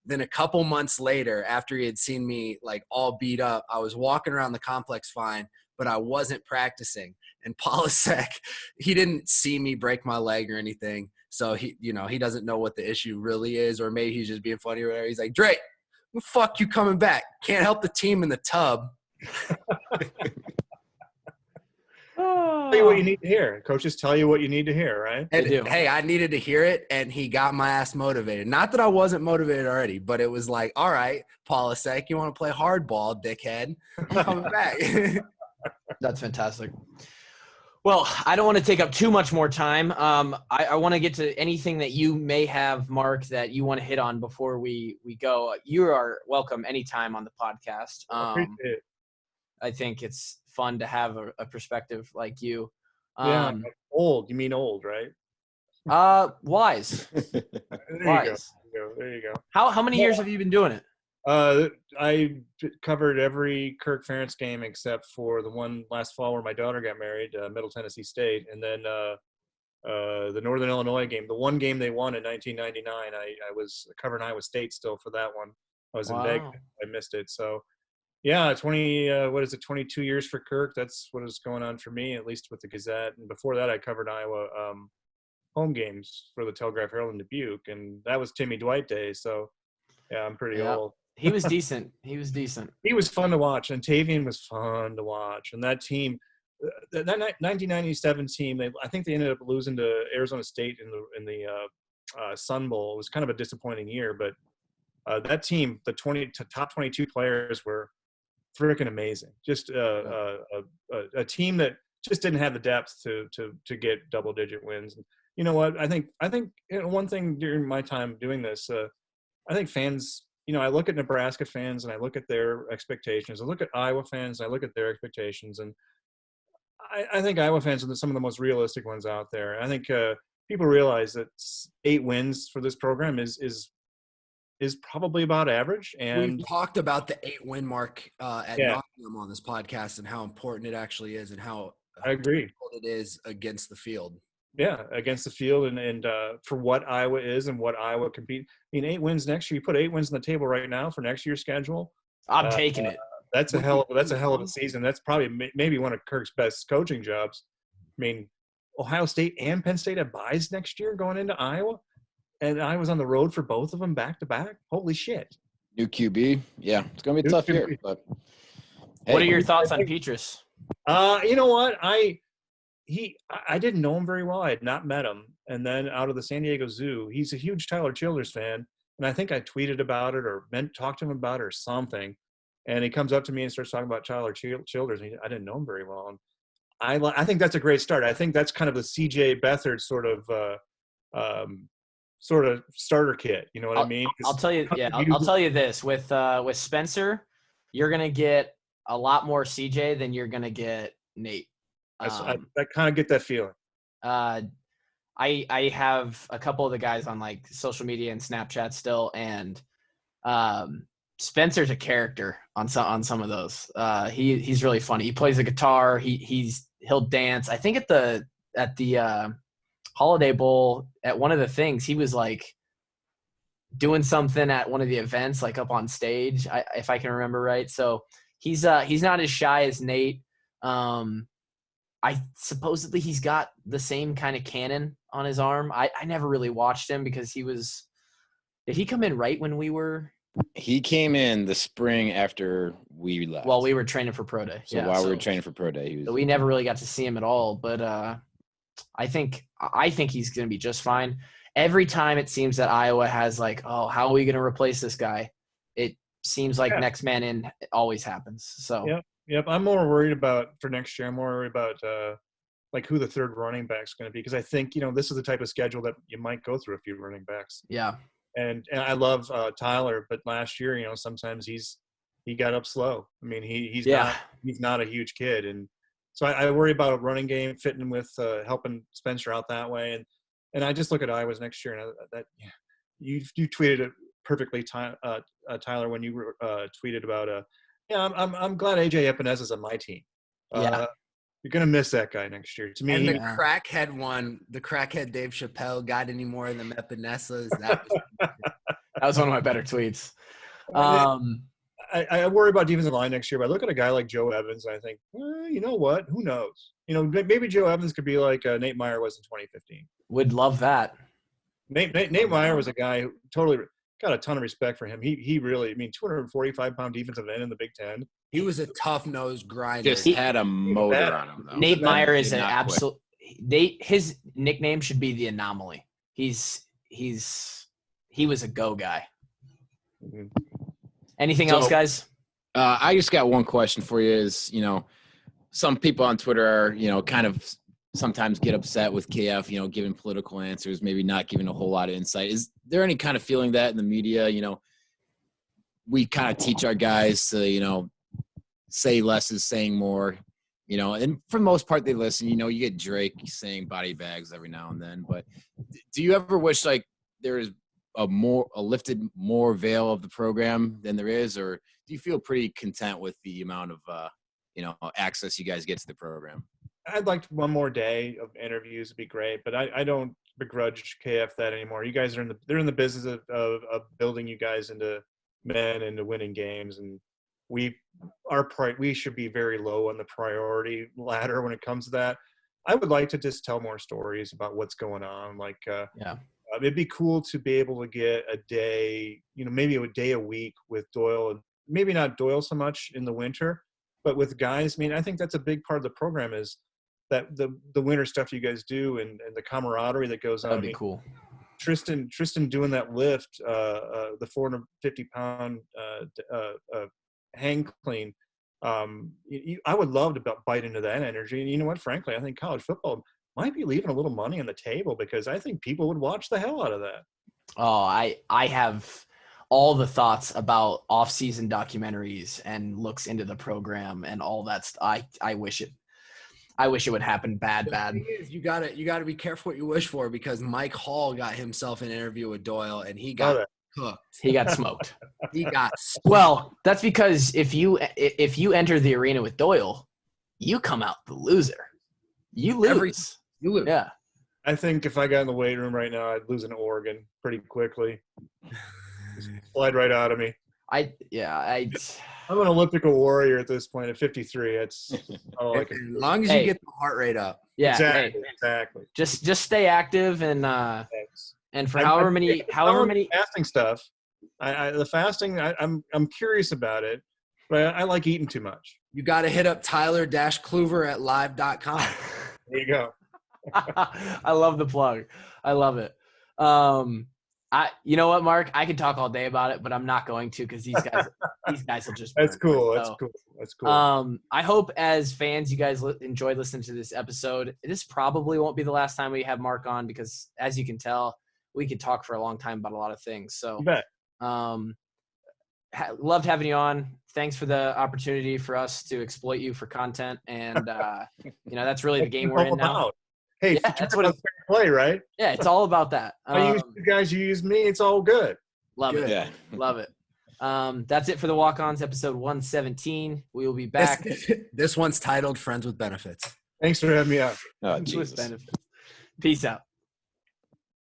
then a couple months later, after he had seen me like all beat up, I was walking around the complex fine, but I wasn't practicing. And Polasek, he didn't see me break my leg or anything. So he doesn't know what the issue really is, or maybe he's just being funny or whatever. He's like, Drake, fuck you coming back. Can't help the team in the tub. Tell you what you need to hear. Coaches tell you what you need to hear, right? And, hey, I needed to hear it, and he got my ass motivated. Not that I wasn't motivated already, but it was like, all right, Polasek, you want to play hardball, dickhead? I'm coming back. That's fantastic. Well, I don't want to take up too much more time. I want to get to anything that you may have, Mark, that you want to hit on before we go. You are welcome anytime on the podcast. Appreciate it. I think it's fun to have a perspective like you. Old. You mean old, right? Wise. Wise. There you go. How many years have you been doing it? I covered every Kirk Ferentz game except for the one last fall where my daughter got married, Middle Tennessee State, and then the Northern Illinois game, the one game they won in 1999. I was covering Iowa State still for that one. I was in Vegas. I missed it. So Yeah, 22 years for Kirk. That's what is going on for me, at least with the Gazette. And before that, I covered Iowa home games for the Telegraph Herald in Dubuque, and that was Timmy Dwight days. So, yeah, I'm pretty old. He was decent. He was decent. He was fun to watch, and Tavian was fun to watch. And that team, that 1997 team, I think they ended up losing to Arizona State in the Sun Bowl. It was kind of a disappointing year, but that team, the top 22 players were freaking amazing. Just a team that just didn't have the depth to get double-digit wins. And you know what? I think one thing during my time doing this, I think fans. I look at Nebraska fans and I look at their expectations. I look at Iowa fans and I look at their expectations. And I think Iowa fans are some of the most realistic ones out there. I think people realize that 8 wins for this program is probably about average. And we've talked about the 8-win mark at Yeah. nauseam on this podcast and how important it actually is and how I agree. difficult it is against the field. Yeah, against the field and for what Iowa is and what Iowa compete. I mean, 8 wins next year. You put 8 wins on the table right now for next year's schedule. I'm taking it. That's a hell of a season. That's probably maybe one of Kirk's best coaching jobs. I mean, Ohio State and Penn State have buys next year going into Iowa, and Iowa's on the road for both of them back to back. Holy shit! New QB, yeah, it's gonna be a tough year. But What are your thoughts on Petrus? You know what? I didn't know him very well. I had not met him. And then out of the San Diego Zoo, he's a huge Tyler Childers fan. And I think I tweeted about it or talked to him about it or something. And he comes up to me and starts talking about Tyler Childers. And I didn't know him very well. And I think that's a great start. I think that's kind of the CJ Beathard sort of starter kit. You know what I mean? I'll tell you. Yeah, I'll tell you this. With Spencer, you're gonna get a lot more CJ than you're gonna get Nate. I kind of get that feeling. I have a couple of the guys on like social media and Snapchat still, and Spencer's a character on some of those. He's really funny. He plays the guitar. He'll dance. I think at the Holiday Bowl at one of the things he was like doing something at one of the events like up on stage, if I can remember right. So he's not as shy as Nate. I supposedly he's got the same kind of cannon on his arm. I never really watched him because did he come in right when we were? He came in the spring after we left. Well, we were training for Pro Day. So while we were training for Pro Day, so we never really got to see him at all. But I think he's going to be just fine. Every time it seems that Iowa has like, oh, how are we going to replace this guy? It seems like next man in always happens. So Yep. I'm more worried about for next year. I'm more worried about like who the third running back's going to be because I think this is the type of schedule that you might go through a few running backs. Yeah. And I love Tyler, but last year, sometimes he got up slow. I mean, he's not a huge kid, and so I worry about a running game fitting with helping Spencer out that way. And I just look at Iowa's next year, and you tweeted it perfectly, Tyler, when you tweeted about I'm glad AJ Epinez is on my team. You're gonna miss that guy next year. To me, and the crackhead Dave Chappelle got any more of them Epinezas. That was one of my better tweets. I worry about defensive line next year, but I look at a guy like Joe Evans, and I think, you know what? Who knows? Maybe Joe Evans could be like Nate Meyer was in 2015. Would love that. Nate Meyer was a guy who totally got a ton of respect for him. He really, 245-pound defensive end in the Big Ten. He was a tough-nosed grinder. Just had a motor on him, though. Nate Meyer is an absolute – his nickname should be the Anomaly. He was a go guy. Mm-hmm. Anything else, guys? I just got one question for you is, some people on Twitter are, kind of sometimes get upset with KF, giving political answers, maybe not giving a whole lot of insight. Is there any kind of feeling that in the media, we kind of teach our guys to, say less is saying more, and for the most part they listen. You get Drake saying body bags every now and then, but do you ever wish like there is a lifted more veil of the program than there is, or do you feel pretty content with the amount of access you guys get to the program? I'd like one more day of interviews would be great, but I don't begrudge KF that anymore. You guys are they're in the business of building you guys into men, into winning games, and we should be very low on the priority ladder when it comes to that. I would like to just tell more stories about what's going on. Like, it'd be cool to be able to get a day, maybe a day a week with Doyle, and maybe not Doyle so much in the winter, but with guys. I mean, I think that's a big part of the program is that the winter stuff you guys do and the camaraderie that goes on. That'd be cool. Tristan doing that lift, the 450-pound hang clean. I would love to bite into that energy. And you know what? Frankly, I think college football might be leaving a little money on the table because I think people would watch the hell out of that. Oh, I have all the thoughts about off-season documentaries and looks into the program and all that. I wish it would happen bad. The thing is, you gotta be careful what you wish for, because Mike Hall got himself an interview with Doyle and he got cooked. He got smoked. He got Well, that's because if you enter the arena with Doyle, you come out the loser. You lose. You lose. Yeah. I think if I got in the weight room right now, I'd lose an organ pretty quickly. Just slide right out of me. I'm an Olympical warrior at this point at 53. It's as long as you get the heart rate up. Yeah, exactly. Just stay active and for however many fasting stuff. The fasting, I'm curious about it, but I like eating too much. You got to hit up Tyler-Kluver at live.com. There you go. I love the plug. I love it. You know what, Mark? I could talk all day about it, but I'm not going to because these guys will just. That's cool. That's cool. I hope as fans, you guys enjoyed listening to this episode. This probably won't be the last time we have Mark on because, as you can tell, we could talk for a long time about a lot of things. So, you bet. Loved having you on. Thanks for the opportunity for us to exploit you for content, and that's really the game we're in now. Hey, that's what it's fair play, right? Yeah, it's all about that. I use you guys, you use me. It's all good. Love it. Yeah. Love it. That's it for the Walkons, episode 117. We will be back. This one's titled "Friends with Benefits." Thanks for having me on. Oh, Jesus. With benefits. Peace out.